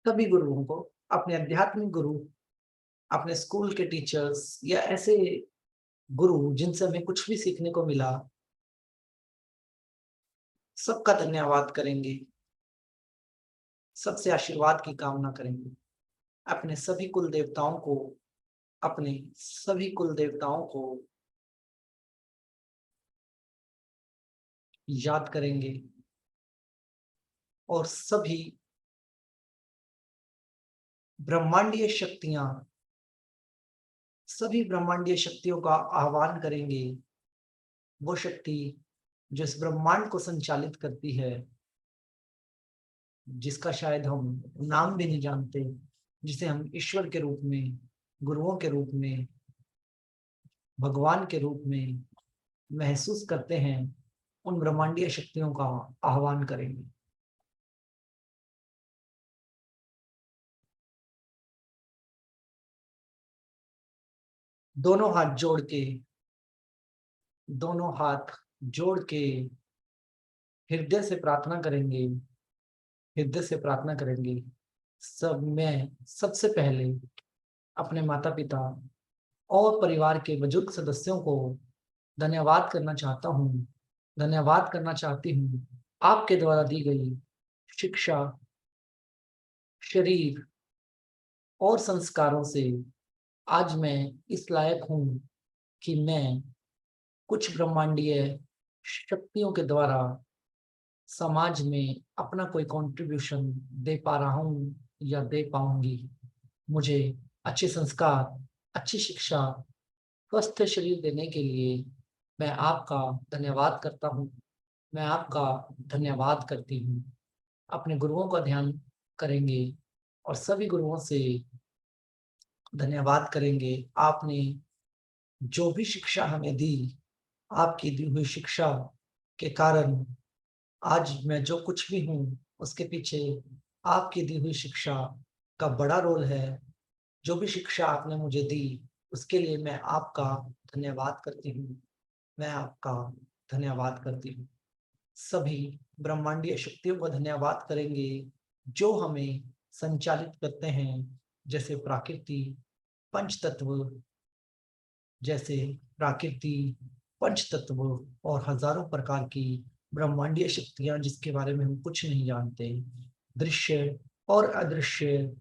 सभी गुरुओं को, अपने आध्यात्मिक गुरु, अपने स्कूल के टीचर्स या ऐसे गुरु जिनसे हमें कुछ भी सीखने को मिला, सबका धन्यवाद करेंगे, सबसे आशीर्वाद की कामना करेंगे। अपने सभी कुल देवताओं को, अपने सभी कुल देवताओं को याद करेंगे और सभी ब्रह्मांडीय शक्तियां, सभी ब्रह्मांडीय शक्तियों का आह्वान करेंगे। वो शक्ति जो इस ब्रह्मांड को संचालित करती है, जिसका शायद हम नाम भी नहीं जानते, जिसे हम ईश्वर के रूप में, गुरुओं के रूप में, भगवान के रूप में महसूस करते हैं, उन ब्रह्मांडीय शक्तियों का आह्वान करेंगे। दोनों हाथ जोड़ के हृदय से प्रार्थना करेंगे, हृदय से प्रार्थना करेंगे। मैं सबसे पहले अपने माता पिता और परिवार के बुजुर्ग सदस्यों को धन्यवाद करना चाहता हूँ, धन्यवाद करना चाहती हूँ। आपके द्वारा दी गई शिक्षा, शरीर और संस्कारों से आज मैं इस लायक हूँ कि मैं कुछ ब्रह्मांडीय शक्तियों के द्वारा समाज में अपना कोई कंट्रीब्यूशन दे पा रहा हूँ या दे पाऊंगी। मुझे अच्छे संस्कार, अच्छी शिक्षा, स्वस्थ शरीर देने के लिए मैं आपका धन्यवाद करता हूँ। मैं आपका धन्यवाद करती हूँ। अपने गुरुओं का ध्यान करेंगे और सभी गुरुओं से धन्यवाद करेंगे। आपने जो भी शिक्षा हमें दी, आपकी दी हुई शिक्षा के कारण आज मैं जो कुछ भी हूँ, उसके पीछे आपकी दी हुई शिक्षा का बड़ा रोल है। जो भी शिक्षा आपने मुझे दी, उसके लिए मैं आपका धन्यवाद करती हूँ। मैं आपका धन्यवाद करती हूँ। सभी ब्रह्मांडीय शक्तियों का धन्यवाद करेंगे जो हमें संचालित करते हैं, जैसे प्रकृति, पंचतत्व, जैसे प्रकृति, पंचतत्व और हजारों प्रकार की ब्रह्मांडीय शक्तियां जिसके बारे में हम कुछ नहीं जानते। दृश्य और अदृश्य,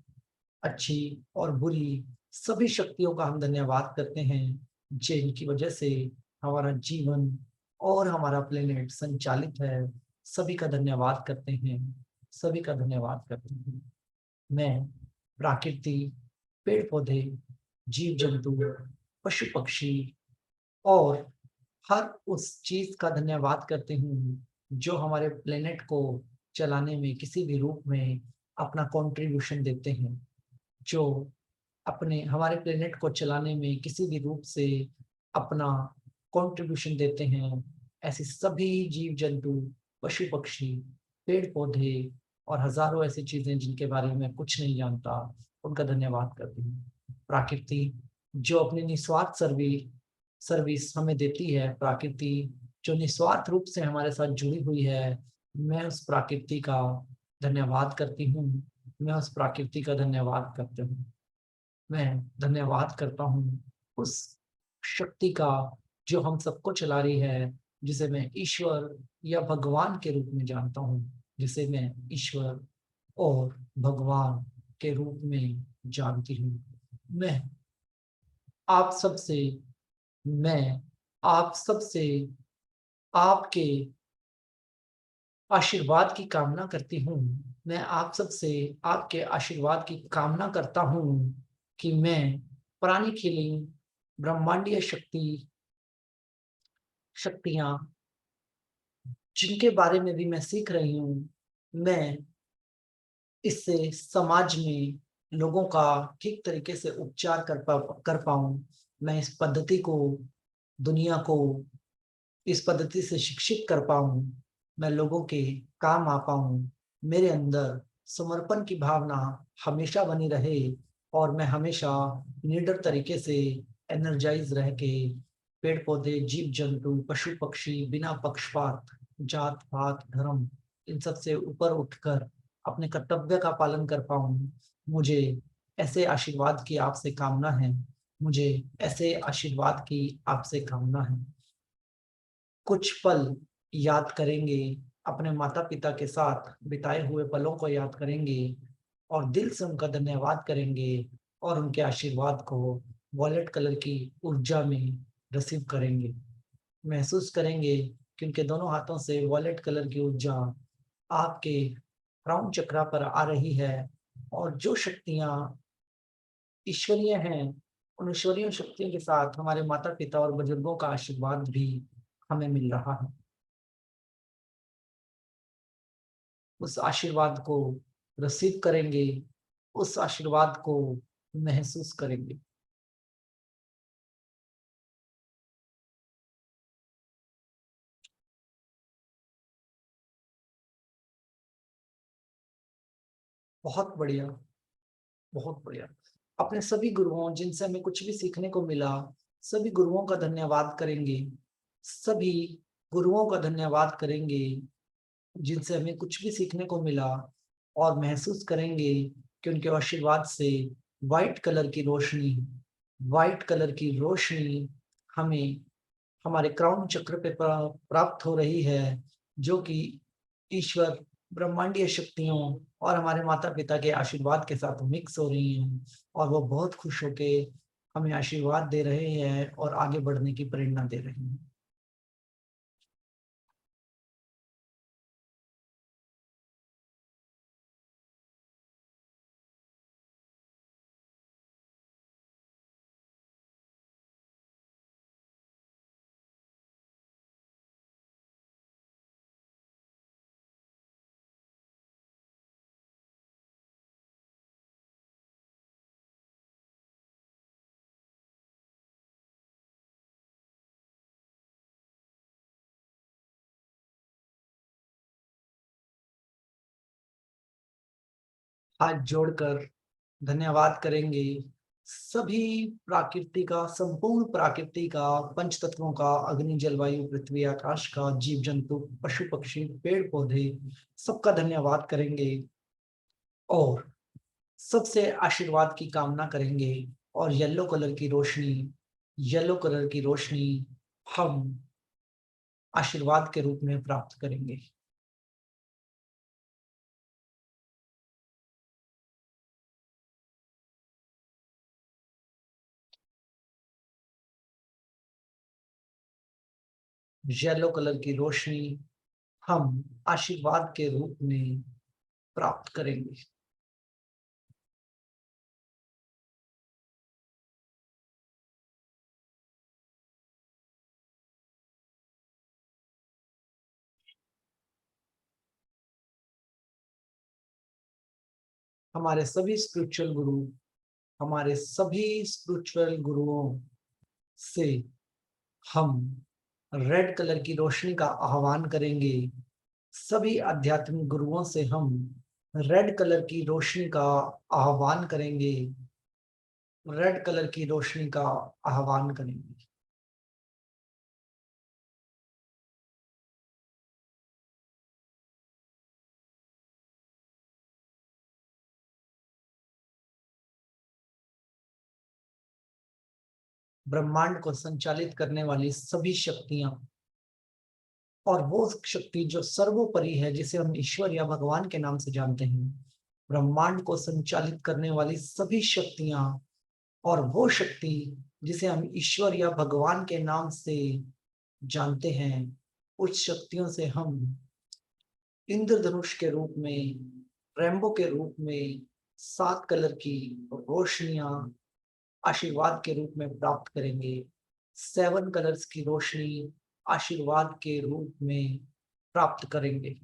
अच्छी और बुरी, सभी शक्तियों का हम धन्यवाद करते हैं जिनकी वजह से हमारा जीवन और हमारा प्लेनेट संचालित है। सभी का धन्यवाद करते हैं, सभी का धन्यवाद करते हैं। मैं प्रकृति, पेड़ पौधे, जीव जंतु, पशु पक्षी और हर उस चीज का धन्यवाद करती हूँ जो हमारे प्लेनेट को चलाने में किसी भी रूप में अपना कंट्रीब्यूशन देते हैं, जो अपने हमारे प्लेनेट को चलाने में किसी भी रूप से अपना कंट्रीब्यूशन देते हैं। ऐसे सभी जीव जंतु, पशु पक्षी, पेड़ पौधे और हजारों ऐसी चीजें जिनके बारे में मैं कुछ नहीं जानता, उनका धन्यवाद करती हूँ। प्रकृति जो अपनी निस्वार्थ सर्विस हमें देती है, प्रकृति जो निस्वार्थ रूप से हमारे साथ जुड़ी हुई है, मैं उस प्रकृति का धन्यवाद करती हूँ। मैं उस प्रकृति का धन्यवाद करती हूँ। मैं धन्यवाद करता हूँ उस शक्ति का जो हम सबको चला रही है, जिसे मैं ईश्वर या भगवान के रूप में जानता हूँ, जिसे मैं ईश्वर और भगवान के रूप में जानती हूँ। मैं आप सबसे आपके आशीर्वाद की कामना करती हूँ। मैं आप सबसे आपके आशीर्वाद की कामना करता हूँ कि मैं प्राणी हीलिंग, ब्रह्मांडीय शक्तियां जिनके बारे में भी मैं सीख रही हूँ, मैं इससे समाज में लोगों का ठीक तरीके से उपचार कर पाऊँ। मैं इस पद्धति को, दुनिया को इस पद्धति से शिक्षित कर पाऊँ। मैं लोगों के काम आ पाऊँ। मेरे अंदर समर्पण की भावना हमेशा बनी रहे और मैं हमेशा निडर तरीके से एनर्जाइज रह के पेड़ पौधे, जीव जंतु, पशु पक्षी बिना पक्षपात, जात पात, धर्म, इन सब से ऊपर उठकर अपने कर्तव्य का पालन कर पाऊँ। मुझे ऐसे आशीर्वाद की आपसे कामना है। मुझे ऐसे आशीर्वाद की आपसे कामना है। कुछ पल याद करेंगे, अपने माता पिता के साथ बिताए हुए पलों को याद करेंगे और दिल से उनका धन्यवाद करेंगे और उनके आशीर्वाद को वॉलेट कलर की ऊर्जा में रिसीव करेंगे। महसूस करेंगे कि उनके दोनों हाथों से वॉलेट कलर की ऊर्जा आपके क्राउन चक्रा पर आ रही है और जो शक्तियाँ ईश्वरीय हैं, उन ईश्वरीय शक्तियों के साथ हमारे माता पिता और बुजुर्गों का आशीर्वाद भी हमें मिल रहा है। उस आशीर्वाद को रिसीव करेंगे, उस आशीर्वाद को महसूस करेंगे। बहुत बढ़िया, बहुत बढ़िया। अपने सभी गुरुओं जिनसे हमें कुछ भी सीखने को मिला, सभी गुरुओं का धन्यवाद करेंगे। सभी गुरुओं का धन्यवाद करेंगे जिनसे हमें कुछ भी सीखने को मिला, और महसूस करेंगे कि उनके आशीर्वाद से व्हाइट कलर की रोशनी, व्हाइट कलर की रोशनी हमें हमारे क्राउन चक्र पे प्राप्त हो रही है, जो कि ईश्वर, ब्रह्मांडीय शक्तियों और हमारे माता पिता के आशीर्वाद के साथ मिक्स हो रही हैं, और वो बहुत खुश होके हमें आशीर्वाद दे रहे हैं और आगे बढ़ने की प्रेरणा दे रहे हैं। हाथ जोड़कर धन्यवाद करेंगे सभी प्रकृति का, संपूर्ण प्रकृति का, पंच तत्वों का, अग्नि, जलवायु, पृथ्वी, आकाश का, जीव जंतु, पशु पक्षी, पेड़ पौधे, सबका धन्यवाद करेंगे और सबसे आशीर्वाद की कामना करेंगे। और येलो कलर की रोशनी, येलो कलर की रोशनी हम आशीर्वाद के रूप में प्राप्त करेंगे। येलो कलर की रोशनी हम आशीर्वाद के रूप में प्राप्त करेंगे। हमारे सभी स्पिरिचुअल गुरु, हमारे सभी स्पिरिचुअल गुरुओं से हम रेड कलर की रोशनी का आह्वान करेंगे। सभी आध्यात्मिक गुरुओं से हम रेड कलर की रोशनी का आह्वान करेंगे, रेड कलर की रोशनी का आह्वान करेंगे। 'ब्रह्मांड को संचालित करने वाली सभी शक्तियाँ, और वो शक्ति जो सर्वोपरि है, जिसे हम ईश्वर या भगवान के नाम से जानते हैं, ब्रह्मांड को संचालित करने वाली सभी शक्तियाँ, और वो शक्ति जिसे हम ईश्वर या भगवान के नाम से जानते हैं, उस शक्तियों से हम इंद्रधनुष के रूप में, रेनबो के रूप में 7 कलर की रोशनियाँ आशीर्वाद के रूप में प्राप्त करेंगे। 7 कलर्स की रोशनी आशीर्वाद के रूप में प्राप्त करेंगे।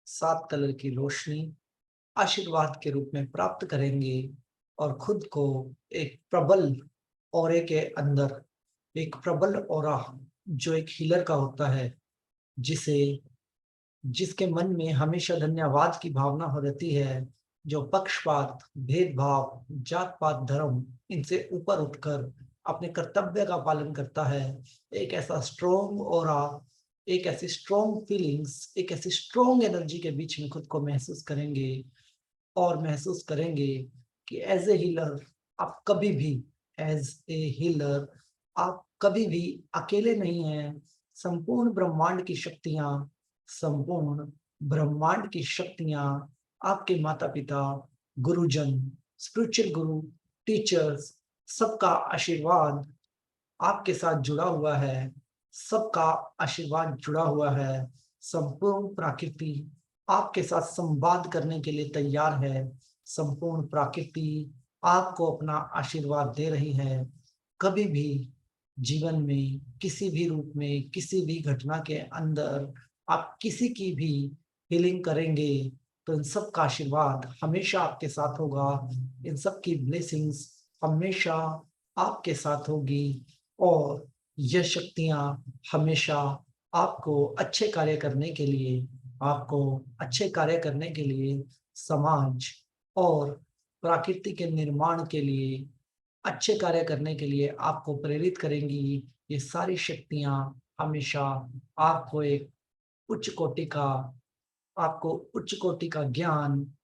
सात कलर की रोशनी आशीर्वाद के रूप में प्राप्त करेंगे और खुद को एक प्रबल ऑरे के अंदर, एक प्रबल ऑरा जो एक हीलर का होता है, जिसे जिसके मन में हमेशा धन्यवाद की भावना हो रहती है, जो पक्षपात, भेदभाव, जात पात, धर्म इनसे ऊपर उठकर अपने कर्तव्य का पालन करता है, एक ऐसा स्ट्रॉन्ग ऑरा, एक ऐसी स्ट्रॉन्ग फीलिंग्स, एक ऐसी स्ट्रॉन्ग एनर्जी के बीच में खुद को महसूस करेंगे, और महसूस करेंगे कि एज ए हीलर आप कभी भी, एज ए हीलर आप कभी भी अकेले नहीं हैं। संपूर्ण ब्रह्मांड की शक्तियां, संपूर्ण ब्रह्मांड की शक्तियां आपके माता पिता, गुरुजन, स्पिरिचुअल गुरु, टीचर्स, सबका आशीर्वाद आपके साथ जुड़ा हुआ है, सबका आशीर्वाद जुड़ा हुआ है। संपूर्ण प्रकृति आपके साथ संवाद करने के लिए तैयार है। संपूर्ण प्रकृति आपको अपना आशीर्वाद दे रही है। कभी भी जीवन में किसी भी रूप में किसी भी घटना के अंदर आप किसी की भी हीलिंग करेंगे तो इन सब का आशीर्वाद हमेशा आपके साथ होगा। इन सब की ब्लेसिंग्स हमेशा आपके साथ होगी और यह शक्तियां हमेशा आपको अच्छे कार्य करने के लिए, आपको अच्छे कार्य करने के लिए, समाज और प्रकृति के निर्माण के लिए, अच्छे कार्य करने के लिए आपको प्रेरित करेंगी। ये सारी शक्तियां हमेशा आपको एक उच्च कोटि का आपको उच्च कोटि का ज्ञान,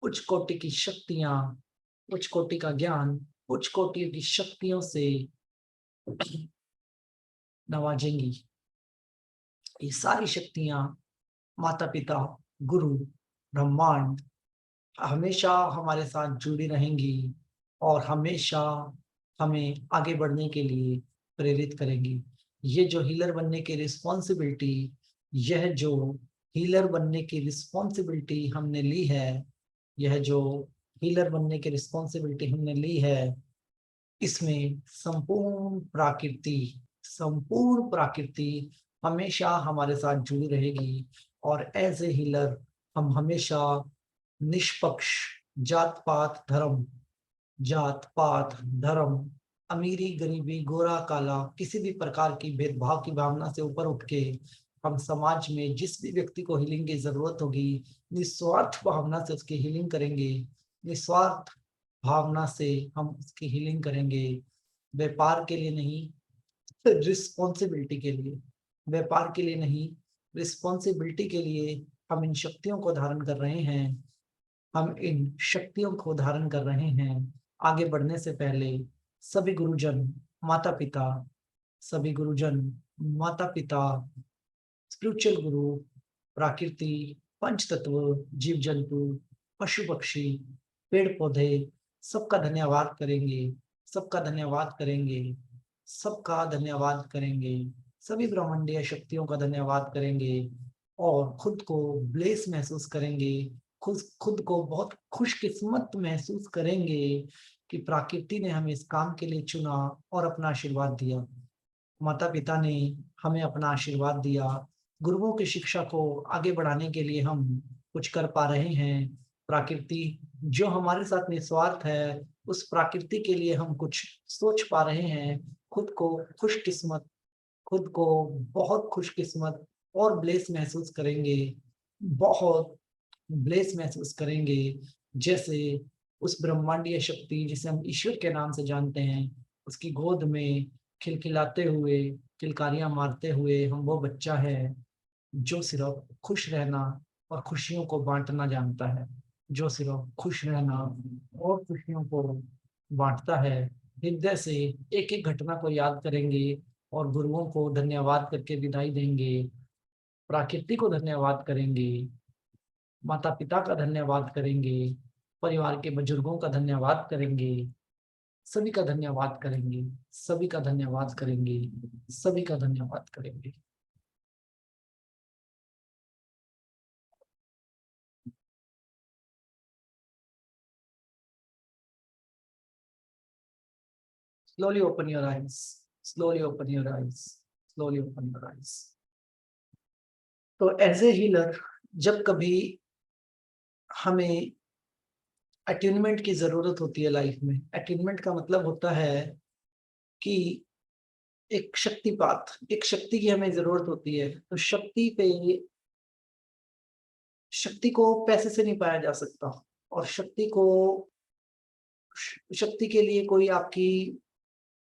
उच्च कोटि की शक्तियां, उच्च कोटि का ज्ञान, उच्च कोटि की शक्तियों से नवाजेंगी। ये सारी शक्तियां माता पिता, गुरु, ब्रह्मांड हमेशा हमारे साथ जुड़ी रहेंगी और हमेशा हमें आगे बढ़ने के लिए प्रेरित करेंगी। ये जो हीलर बनने की रिस्पॉन्सिबिलिटी, यह जो हीलर बनने की रिस्पॉन्सिबिलिटी हमने ली है, यह जो हीलर बनने की रिस्पॉन्सिबिलिटी हमने ली है, इसमें संपूर्ण प्रकृति हमेशा हमारे साथ जुड़ी रहेगी और एज ए हीलर हम हमेशा निष्पक्ष जात पात धर्म, अमीरी गरीबी, गोरा काला, किसी भी प्रकार की भेदभाव की भावना से ऊपर उठ के हम समाज में जिस भी व्यक्ति को हीलिंग की जरूरत होगी, निस्वार्थ भावना से उसकी हीलिंग करेंगे। निस्वार्थ भावना से हम उसकी हीलिंग करेंगे। व्यापार के लिए नहीं, रिस्पॉन्सिबिलिटी के लिए। व्यापार के लिए नहीं, रिस्पॉन्सिबिलिटी के लिए हम इन शक्तियों को धारण कर रहे हैं। हम इन शक्तियों को धारण कर रहे हैं। आगे बढ़ने से पहले सभी गुरुजन, माता पिता, सभी गुरुजन, माता पिता, स्पिरिचुअल गुरु, प्रकृति, पंच तत्व, जीव जंतु, पशु पक्षी, पेड़ पौधे, सबका धन्यवाद करेंगे, सबका धन्यवाद करेंगे, सबका धन्यवाद करेंगे। सभी ब्रह्मांडीय शक्तियों का धन्यवाद करेंगे और खुद को ब्लेस महसूस करेंगे। खुद को बहुत खुशकिस्मत महसूस करेंगे कि प्रकृति ने हमें इस काम के लिए चुना और अपना आशीर्वाद दिया। माता पिता ने हमें अपना आशीर्वाद दिया। गुरुओं की शिक्षा को आगे बढ़ाने के लिए हम कुछ कर पा रहे हैं। प्रकृति जो हमारे साथ निस्वार्थ है, उस प्रकृति के लिए हम कुछ सोच पा रहे हैं। खुद को खुशकिस्मत, खुद को बहुत खुशकिस्मत और ब्लेस महसूस करेंगे, बहुत ब्लेस महसूस करेंगे। जैसे उस ब्रह्मांडीय शक्ति जिसे हम ईश्वर के नाम से जानते हैं, उसकी गोद में खिलखिलाते हुए, किलकारियां मारते हुए हम वो बच्चा है जो सिर्फ खुश रहना और खुशियों को बांटना जानता है, जो सिर्फ खुश रहना और खुशियों को बांटता है। हृदय से एक एक घटना को याद करेंगे और गुरुओं को धन्यवाद करके विदाई देंगे। प्रकृति को धन्यवाद करेंगे, माता पिता का धन्यवाद करेंगे, परिवार के बुजुर्गों का धन्यवाद करेंगे, सभी का धन्यवाद करेंगे, सभी का धन्यवाद करेंगे, सभी का धन्यवाद करेंगे। Slowly open your eyes. Slowly open your eyes. Slowly open your eyes. तो एज ए हीलर जब कभी हमें अट्यूनमेंट की जरूरत होती है लाइफ में, अट्यूनमेंट का मतलब होता है कि एक शक्तिपात, एक शक्ति की हमें जरूरत होती है। तो शक्ति को पैसे से नहीं पाया जा सकता और शक्ति के लिए कोई आपकी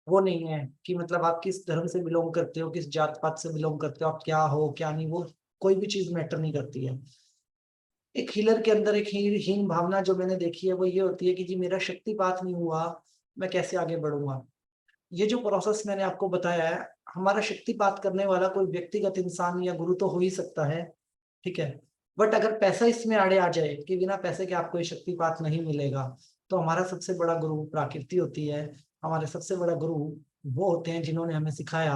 वो नहीं है कि मतलब आप किस धर्म से बिलोंग करते हो, किस जात पात से बिलोंग करते हो, आप क्या हो क्या नहीं, वो कोई भी चीज मैटर नहीं करती है। एक हीलर के अंदर एक हीन भावना जो मैंने देखी है वो ये होती है कि जी मेरा शक्तिपात नहीं हुआ, मैं कैसे आगे बढ़ूंगा। ये जो प्रोसेस मैंने आपको बताया है, हमारा शक्तिपात करने वाला कोई व्यक्तिगत इंसान या गुरु तो हो ही सकता है, ठीक है, बट अगर पैसा इसमें आड़े आ जाए कि बिना पैसे के आपको ये शक्तिपात नहीं मिलेगा, तो हमारा सबसे बड़ा गुरु प्रकृति होती है। हमारे सबसे बड़ा गुरु वो होते हैं जिन्होंने हमें सिखाया।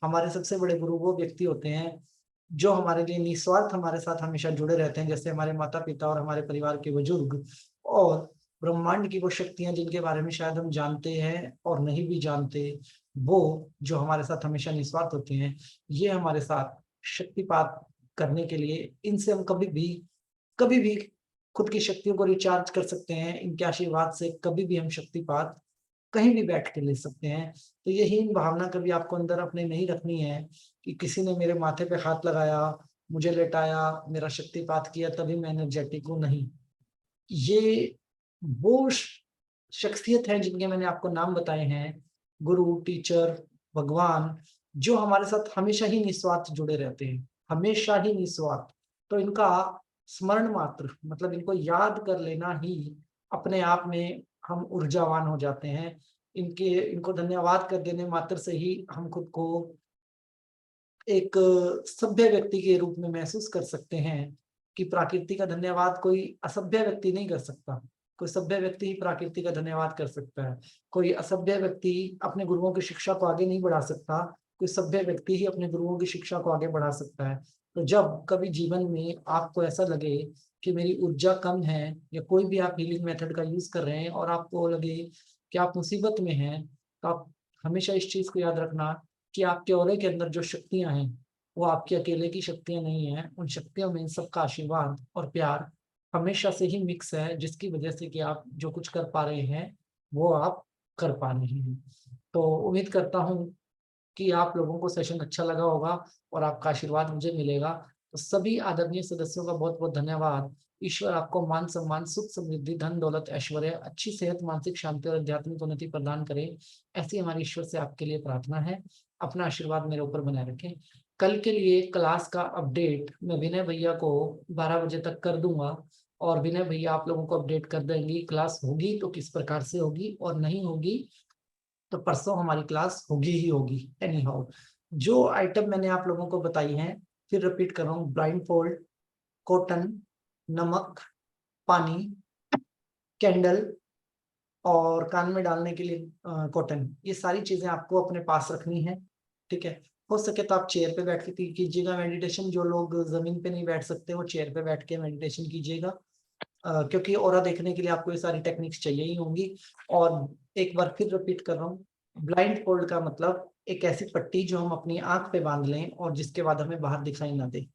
हमारे सबसे बड़े गुरु वो व्यक्ति होते हैं जो हमारे लिए निस्वार्थ हमारे साथ हमेशा जुड़े रहते हैं, जैसे हमारे माता पिता और हमारे परिवार के बुजुर्ग और ब्रह्मांड की वो शक्तियां जिनके बारे में शायद हम जानते हैं और नहीं भी जानते, वो जो हमारे साथ हमेशा निस्वार्थ होते हैं, ये हमारे साथ शक्तिपात करने के लिए, इनसे हम कभी भी खुद की शक्तियों को रिचार्ज कर सकते हैं। इनके आशीर्वाद से कभी भी हम शक्तिपात कहीं भी बैठ के ले सकते हैं। तो ये हीन भावना कभी आपको अंदर अपने नहीं रखनी है कि किसी ने मेरे माथे पे हाथ लगाया, मुझे लेटाया, मेरा शक्तिपात किया तभी मैं एनर्जेटिक हूँ, नहीं। ये वो शख्सियत है जिनके मैंने आपको नाम बताए हैं, गुरु, टीचर, भगवान, जो हमारे साथ हमेशा ही निस्वार्थ जुड़े रहते हैं, हमेशा ही निस्वार्थ। तो इनका स्मरण मात्र, मतलब इनको याद कर लेना ही अपने आप में हम ऊर्जावान हो जाते हैं। इनको धन्यवाद कर देने मात्र से ही हम खुद को एक सभ्य व्यक्ति के रूप में महसूस कर सकते हैं कि प्रकृति का धन्यवाद कोई असभ्य व्यक्ति नहीं कर सकता। कोई सभ्य व्यक्ति ही प्रकृति का धन्यवाद कर सकता है। कोई असभ्य व्यक्ति अपने गुरुओं की शिक्षा को आगे नहीं बढ़ा सकता। कोई सभ्य व्यक्ति ही अपने गुरुओं की शिक्षा को आगे बढ़ा सकता है। तो जब कभी जीवन में आपको ऐसा लगे कि मेरी ऊर्जा कम है, या कोई भी आप हीलिंग मेथड का यूज कर रहे हैं और आपको लगे कि आप मुसीबत में हैं, तो आप हमेशा इस चीज को याद रखना कि आपके औरे के अंदर जो शक्तियां हैं, वो आपकी अकेले की शक्तियां नहीं हैं। उन शक्तियों में इन सबका आशीर्वाद और प्यार हमेशा से ही मिक्स है, जिसकी वजह से कि आप जो कुछ कर पा रहे हैं वो आप कर पा रहे हैं। तो उम्मीद करता हूँ कि आप लोगों को सेशन अच्छा लगा होगा और आपका आशीर्वाद मुझे मिलेगा। तो सभी आदरणीय सदस्यों का बहुत बहुत धन्यवाद। ईश्वर आपको मान सम्मान, सुख समृद्धि, धन दौलत, ऐश्वर्य, अच्छी सेहत, मानसिक शांति और आध्यात्मिक उन्नति प्रदान करे, ऐसी हमारी ईश्वर से आपके लिए प्रार्थना है। अपना आशीर्वाद मेरे ऊपर बनाए रखें। कल के लिए क्लास का अपडेट मैं विनय भैया को 12 बजे तक कर दूंगा, और विनय भैया आप लोगों को अपडेट कर देंगे क्लास होगी तो किस प्रकार से होगी, और नहीं होगी तो परसों हमारी क्लास होगी ही होगी एनी हाउ। जो आइटम मैंने आप लोगों को बताई हैं, फिर रिपीट कर रहा हूँ, ब्लाइंड फोल्ड, कॉटन, नमक, पानी, कैंडल और कान में डालने के लिए कॉटन, ये सारी चीजें आपको अपने पास रखनी है। ठीक है, हो सके तो आप चेयर पे बैठ के कीजिएगा मेडिटेशन। जो लोग जमीन पे नहीं बैठ सकते वो चेयर पे बैठ के मेडिटेशन कीजिएगा, क्योंकि ऑरा देखने के लिए आपको ये सारी टेक्निक्स चाहिए ही होंगी। और एक बार फिर रिपीट कर रहा हूँ, ब्लाइंड फोल्ड का मतलब एक ऐसी पट्टी जो हम अपनी आंख पे बांध लें और जिसके बाद हमें बाहर दिखाई ना दे।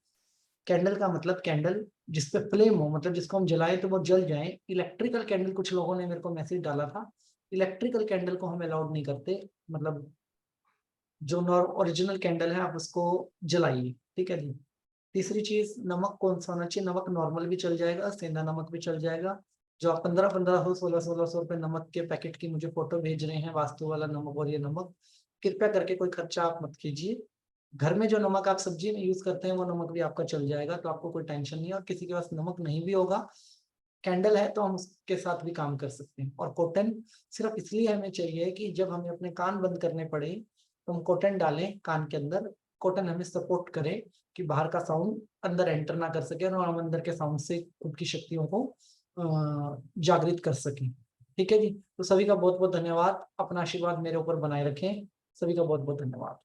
कैंडल का मतलब कैंडल जिसपे फ्लेम हो, मतलब जिसको हम जलाए तो वो जल जाए। इलेक्ट्रिकल कैंडल, कुछ लोगों ने मेरे को मैसेज डाला था, इलेक्ट्रिकल कैंडल को हम अलाउड नहीं करते। मतलब जो ओरिजिनल कैंडल है आप उसको जलाइए। ठीक है जी। तीसरी चीज, नमक कौन सा होना चाहिए? नमक नॉर्मल भी चल जाएगा, सेंधा नमक भी चल जाएगा। जो आप 1500 1600 रुपए नमक के पैकेट की मुझे फोटो भेज रहे हैं, वास्तु वाला नमक और ये नमक, कृपया करके कोई खर्चा आप मत कीजिए। घर में जो नमक आप सब्जी में यूज करते हैं वो नमक भी आपका चल जाएगा, तो आपको कोई टेंशन नहीं है। और किसी के पास नमक नहीं भी होगा, कैंडल है तो हम उसके साथ भी काम कर सकते हैं। और कॉटन सिर्फ इसलिए हमें चाहिए कि जब हमें अपने कान बंद करने पड़े तो हम कॉटन डालें कान के अंदर। कॉटन हमें सपोर्ट करे कि बाहर का साउंड अंदर एंटर ना कर सके, और हम अंदर के साउंड से खुद की शक्तियों को जागृत कर सकें। ठीक है जी। तो सभी का बहुत बहुत धन्यवाद। अपना आशीर्वाद मेरे ऊपर बनाए रखें। सभी का बहुत बहुत धन्यवाद।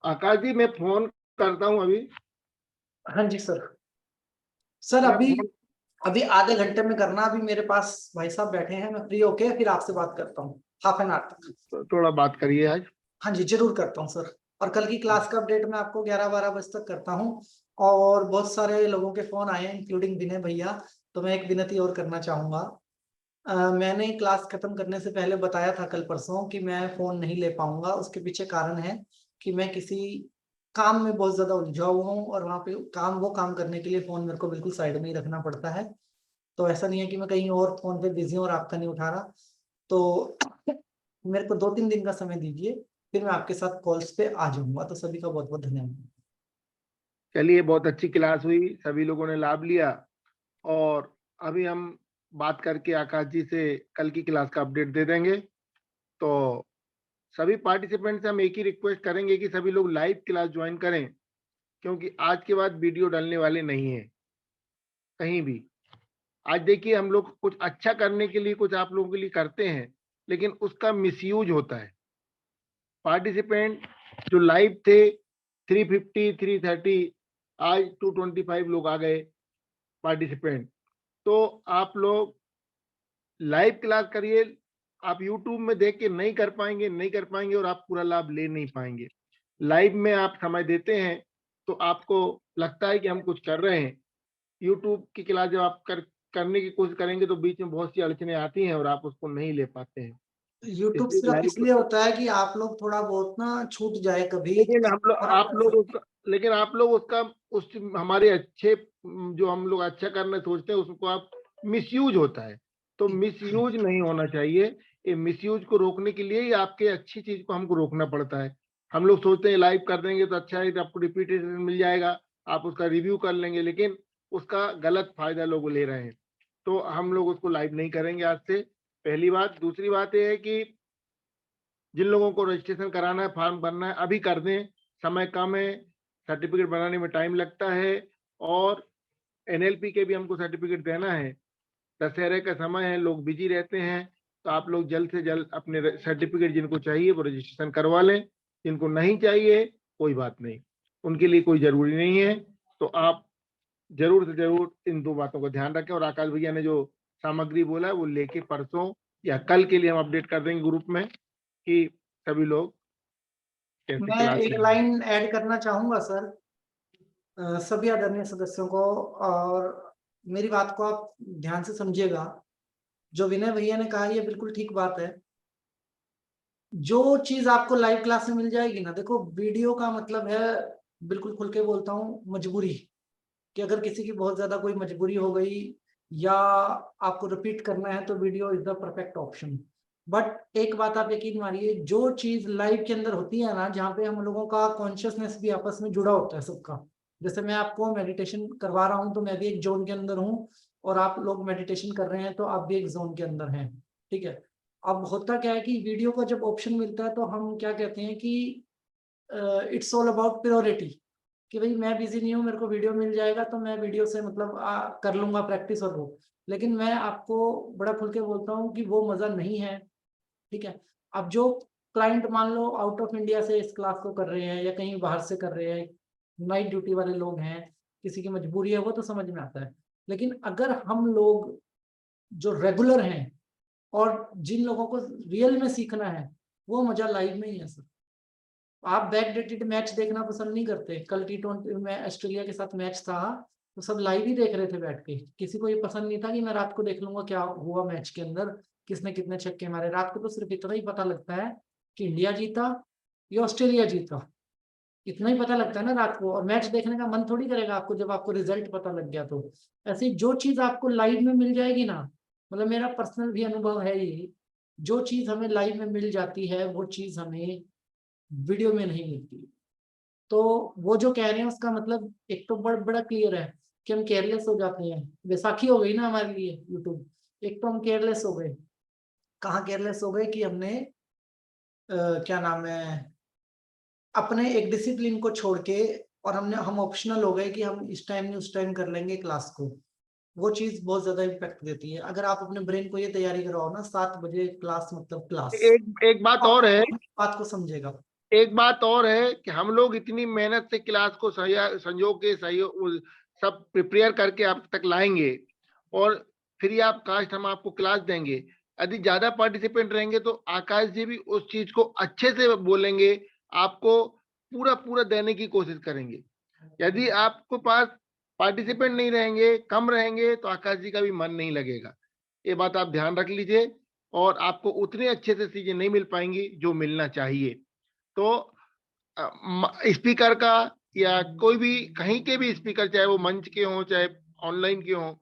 आकाश जी, मैं फोन करता हूँ अभी। हाँ जी सर। सर अभी आधे घंटे में करना। अभी मेरे पास भाई साहब बैठे हैं, मैं फ्री होके फिर आपसे बात करता हूँ, हाफ एन आवर तक। थोड़ा बात करिए आज। हाँ जी, जरूर करता हूँ सर। और कल की क्लास का अपडेट मैं आपको 11-12 बजे तक करता हूँ। और बहुत सारे लोगों के फोन आए हैं इंक्लूडिंग विनय भैया, तो मैं एक विनती और करना चाहूंगा। मैंने क्लास खत्म करने से पहले बताया था कल परसों कि मैं फोन नहीं ले पाऊंगा। उसके पीछे कारण है कि मैं किसी काम में बहुत ज्यादा उलझा हुआ हूँ, और वहाँ पे वो काम करने के लिए फोन मेरे को बिल्कुल साइड में ही रखना पड़ता है। तो ऐसा नहीं है कि मैं कहीं और फोन पे बिजी हूँ और आपका नहीं उठा रहा। तो मेरे को 2-3 दिन का समय दीजिए, फिर मैं आपके साथ कॉल्स पे आ जाऊंगा। तो सभी का बहुत बहुत धन्यवाद। चलिए, बहुत अच्छी क्लास हुई, सभी लोगों ने लाभ लिया। और अभी हम बात करके आकाश जी से कल की क्लास का अपडेट दे देंगे। तो सभी पार्टिसिपेंट से हम एक ही रिक्वेस्ट करेंगे कि सभी लोग लाइव क्लास ज्वाइन करें, क्योंकि आज के बाद वीडियो डालने वाले नहीं है कहीं भी। आज देखिए हम लोग कुछ अच्छा करने के लिए कुछ आप लोगों के लिए करते हैं, लेकिन उसका मिसयूज होता है। पार्टिसिपेंट जो लाइव थे 350 330, आज 225 लोग आ गए पार्टिसिपेंट। तो आप लोग लाइव क्लास करिए, आप यूट्यूब में देख के नहीं कर पाएंगे और आप पूरा लाभ ले नहीं पाएंगे। लाइव में आप समय देते हैं तो आपको लगता है कि हम कुछ कर रहे हैं। यूट्यूब की क्लास जब आप करने की कोशिश करेंगे तो बीच में बहुत सी अड़चने आती हैं और आप उसको नहीं ले पाते हैं। यूट्यूब इसलिए सिर्फ लाइव, इसलिए होता है कि आप लोग थोड़ा बहुत ना छूट जाए कभी। लेकिन हम लोग और आप लोग उसका लेकिन आप लोग उसका उस हमारे अच्छे जो हम लोग अच्छा करना सोचते हैं उसको आप मिसयूज होता है। तो मिसयूज नहीं होना चाहिए। ये मिसयूज को रोकने के लिए ही आपके अच्छी चीज को हमको रोकना पड़ता है। हम लोग सोचते हैं लाइव कर देंगे तो अच्छा है, तो आपको रिपीटेशन मिल जाएगा, आप उसका रिव्यू कर लेंगे, लेकिन उसका गलत फायदा लोग ले रहे हैं। तो हम लोग उसको लाइव नहीं करेंगे आज से, पहली बात। दूसरी बात यह है कि जिन लोगों को रजिस्ट्रेशन कराना है, फॉर्म भरना है, अभी कर दें, समय कम है, सर्टिफिकेट बनाने में टाइम लगता है, और एनएलपी के भी हमको सर्टिफिकेट देना है। दशहरे का समय है, लोग बिजी रहते हैं, तो आप लोग जल्द से जल्द अपने सर्टिफिकेट जिनको चाहिए वो रजिस्ट्रेशन करवा लें। जिनको नहीं चाहिए कोई बात नहीं, उनके लिए कोई जरूरी नहीं है। तो आप जरूर से जरूर इन दो बातों का ध्यान रखें। और आकाश भैया ने जो सामग्री बोला है वो लेके परसों या कल के लिए हम अपडेट कर देंगे ग्रुप में कि सभी लोग कैसे मैं क्लास एक लेंगे। लाइन ऐड करना चाहूंगा सर, सभी आदरणीय सदस्यों को, और मेरी बात को आप ध्यान से समझिएगा। जो विनय भैया ने कहा ये बिल्कुल ठीक बात है। जो चीज आपको लाइव क्लास में मिल जाएगी ना, देखो वीडियो का मतलब है, बिल्कुल खुल के बोलता हूँ, मजबूरी। कि अगर किसी की बहुत ज्यादा कोई मजबूरी हो गई या आपको रिपीट करना है तो video is the perfect option. But एक बात आप यकीन मानिए, जो चीज लाइव के अंदर होती है ना, जहाँ पे हम लोगों का कॉन्शियसनेस भी आपस में जुड़ा होता है सबका। जैसे मैं आपको मेडिटेशन करवा रहा हूँ तो मैं भी एक जोन के अंदर हूँ, और आप लोग मेडिटेशन कर रहे हैं तो आप भी एक जोन के अंदर हैं। ठीक है। अब होता क्या है कि वीडियो का जब ऑप्शन मिलता है तो हम क्या कहते हैं कि इट्स ऑल अबाउट प्योरिटी। कि भाई मैं बिजी नहीं हूँ, मेरे को वीडियो मिल जाएगा तो मैं वीडियो से मतलब कर लूंगा प्रैक्टिस और वो। लेकिन मैं आपको बड़ा खुल के बोलता हूँ कि वो मजा नहीं है। ठीक है। अब जो क्लाइंट मान लो आउट ऑफ इंडिया से इस क्लास को कर रहे हैं या कहीं बाहर से कर रहे हैं, नाइट ड्यूटी वाले लोग हैं, किसी की मजबूरी है, वो तो समझ में आता है। लेकिन अगर हम लोग जो रेगुलर हैं और जिन लोगों को रियल में सीखना है, वो मजा लाइव में ही है सर। आप बैक डेटेड मैच देखना पसंद नहीं करते। कल T20 में ऑस्ट्रेलिया के साथ मैच था तो सब लाइव ही देख रहे थे बैठ के। किसी को ये पसंद नहीं था कि मैं रात को देख लूंगा क्या हुआ मैच के अंदर, किसने कितने छक्के मारे। रात को तो सिर्फ इतना ही पता लगता है कि इंडिया जीता या ऑस्ट्रेलिया जीता, इतना ही पता लगता है ना रात को। और मैच देखने का मन थोड़ी करेगा आपको जब आपको रिजल्ट पता लग गया। तो ऐसी जो चीज आपको लाइव में मिल जाएगी ना, मतलब मेरा पर्सनल भी अनुभव है ये, जो चीज हमें लाइव में मिल जाती है वो चीज हमें वीडियो में नहीं मिलती। तो वो जो कह रहे हैं उसका मतलब एक तो बड़ा क्लियर है कि हम केयरलेस हो जाते हैं। वैसाखी हो गई ना हमारे लिए यूट्यूब। एक तो हम केयरलेस हो गए। कहाँ केयरलेस हो गए कि हमने क्या नाम है, अपने एक डिसिप्लिन को छोड़ के, और हम ऑप्शनल हो गए कि हम इस टाइम नहीं उस टाइम कर लेंगे क्लास को। वो चीज बहुत ज्यादा इम्पैक्ट देती है। अगर आप अपने ब्रेन को ये तैयारी करवाओ ना 7 बजे क्लास मतलब क्लास, एक बात और है, बात को समझेगा। एक बात और है कि हम लोग इतनी मेहनत से क्लास को संजो के सब प्रिपेयर करके आप तक लाएंगे, और फ्री ऑफ कास्ट हम आपको क्लास देंगे। यदि ज्यादा पार्टिसिपेंट रहेंगे तो आकाश जी भी उस चीज को अच्छे से बोलेंगे, आपको पूरा पूरा देने की कोशिश करेंगे। यदि आपके पास पार्टिसिपेंट नहीं रहेंगे, कम रहेंगे, तो आकाश जी का भी मन नहीं लगेगा। ये बात आप ध्यान रख लीजिए, और आपको उतने अच्छे से चीजें नहीं मिल पाएंगी जो मिलना चाहिए। तो स्पीकर का या कोई भी कहीं के भी स्पीकर, चाहे वो मंच के हों चाहे ऑनलाइन के हों,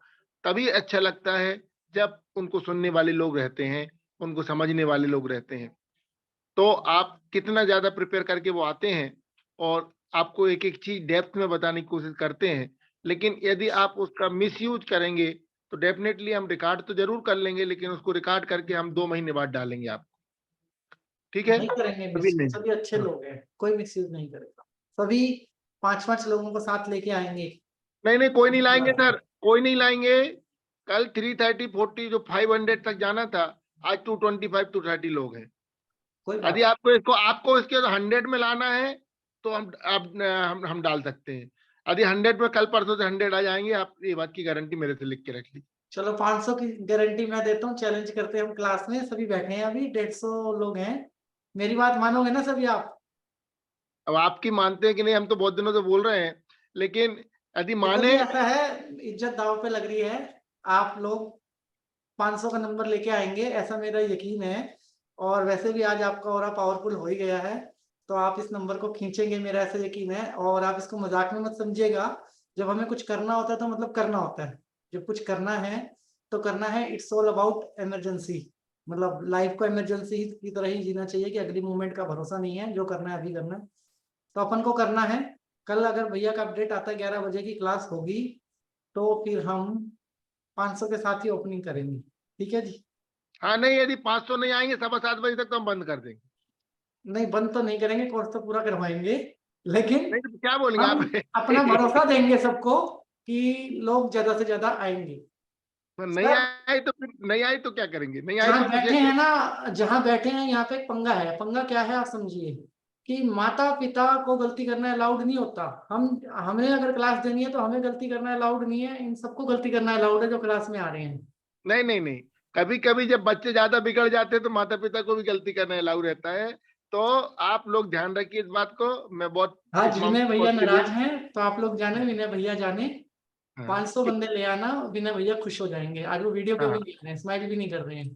तभी अच्छा लगता है जब उनको सुनने वाले लोग रहते हैं, उनको समझने वाले लोग रहते हैं। तो आप कितना ज्यादा प्रिपेयर करके वो आते हैं और आपको एक एक चीज डेप्थ में बताने की कोशिश करते हैं, लेकिन यदि आप उसका मिसयूज करेंगे तो डेफिनेटली हम रिकॉर्ड तो जरूर कर लेंगे, लेकिन उसको रिकॉर्ड करके हम 2 महीने बाद डालेंगे आपको। ठीक है, नहीं करेंगे अभी मिसयूज, नहीं। सभी अच्छे हाँ। लोग हैं, कोई मिसयूज नहीं करेगा। सभी 5-5 लोगों को साथ लेके आएंगे। नहीं कोई नहीं लाएंगे सर, कोई नहीं लाएंगे। कल 330 40 जो 500 तक जाना था, आज 225 230 लोग हैं। कोई बात यदि आपको इसके 100 में लाना है तो हम डाल सकते हैं। यदि 100 में कल परसों से 100 आ जाएंगे, आप ये बात की गारंटी मेरे से लिख के रख लीजिए। चलो 500 की गारंटी मैं देता हूँ, चैलेंज करते हैं हम क्लास में, सभी बैठे हैं, अभी 150 लोग हैं, मेरी बात मानोगे ना सभी आप? अब आपकी मानते हैं कि नहीं, हम तो बहुत दिनों से बोल रहे हैं, लेकिन यदि देखो माने। जी, ऐसा है, इज्जत दांव पे लग रही है, आप लोग 500 का नंबर लेके आएंगे ऐसा मेरा यकीन है। और वैसे भी आज आपका ऑरा पावरफुल हो ही गया है, तो आप इस नंबर को खींचेंगे, मेरा ऐसा यकीन है। और आप इसको मजाक में मत समझिएगा, जब हमें कुछ करना होता है तो मतलब करना होता है, जब कुछ करना है तो करना है। इट्स ऑल अबाउट इमरजेंसी, मतलब लाइफ को इमरजेंसी की तरह ही जीना चाहिए कि अगली मूवमेंट का भरोसा नहीं है, जो करना है अभी करना है, तो अपन को करना है। कल अगर भैया का अपडेट आता है 11 बजे की क्लास होगी, तो फिर हम 500 के साथ ही ओपनिंग करेंगे, ठीक है जी? हाँ नहीं, यदि 500 नहीं आएंगे 7:15 बजे तक तो हम बंद कर देंगे। नहीं, बंद तो नहीं करेंगे, कोर्स तो पूरा करवाएंगे, लेकिन नहीं तो क्या बोलेंगे हम आप? अपना भरोसा देंगे सबको कि लोग ज्यादा से ज्यादा आएंगे। नहीं सर, आई तो फिर नहीं आई तो क्या करेंगे? नहीं आई जहाँ तो बैठे मुझे हैं ना, जहाँ बैठे हैं यहाँ पे एक पंगा है। पंगा क्या है आप समझिए, कि माता पिता को गलती करना अलाउड नहीं होता। हमें अगर क्लास देनी है तो हमें गलती करना अलाउड नहीं है, इन सबको गलती करना अलाउड है जो क्लास में आ रहे हैं। नहीं, कभी कभी जब बच्चे ज्यादा बिगड़ जाते हैं तो माता पिता को भी गलती करना अलाउ रहता है। तो आप लोग ध्यान रखिए इस बात को। मैं बहुत हाँ, इस मामले विनय में भैया बहुत नाराज सीरियस। हैं तो आप लोग जाने, विनय भैया जाने, हाँ 500 बंदे ले आना, विनय भैया खुश हो जाएंगे। आज वो वीडियो पे भी हाँ। नहीं आ रहे हैं, स्माइल भी नहीं कर रहे हैं,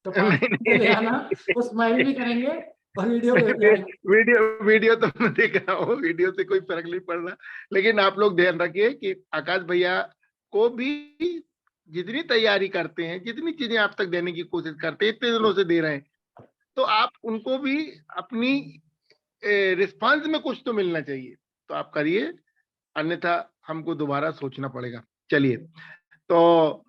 तो नहीं 500 बंदे ले आना, वो स्माइल भी करेंगे और वीडियो पे भी आएंगे। वीडियो वीडियो तो मैं देख रहा हूँ, वीडियो से कोई फर्क नहीं पड़ रहा। लेकिन आप लोग ध्यान रखिए कि आकाश भैया को भी जितनी तैयारी करते हैं, जितनी चीजें आप तक देने की कोशिश करते हैं, इतने दिनों से दे रहे हैं, तो आप उनको भी अपनी रिस्पांस में कुछ तो मिलना चाहिए, तो आप करिए, अन्यथा हमको दोबारा सोचना पड़ेगा। चलिए, तो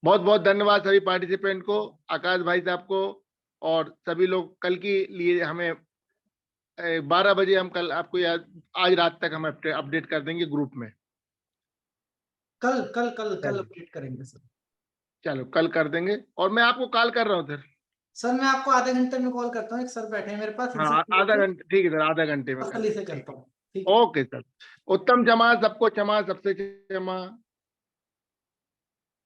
बहुत बहुत धन्यवाद सभी पार्टिसिपेंट को, आकाश भाई साहब को, और सभी लोग कल के लिए हमें 12 बजे हम कल आपको याद, आज रात तक हम अपडेट कर देंगे ग्रुप में। कल कल कल कल अपडेट करेंगे सर। चलो कल कर देंगे, और मैं आपको कॉल कर रहा हूँ सर। सर मैं आपको आधे घंटे में कॉल करता हूँ, एक सर बैठे हैं मेरे पास, इनसे हाँ आधा घंटे, ठीक है सर, आधा घंटे में कर तसल्ली से ठीक। करता हूँ, ठीक है। ओके सर, उत्तम क्षमा, सबको क्षमा, सबसे क्षमा।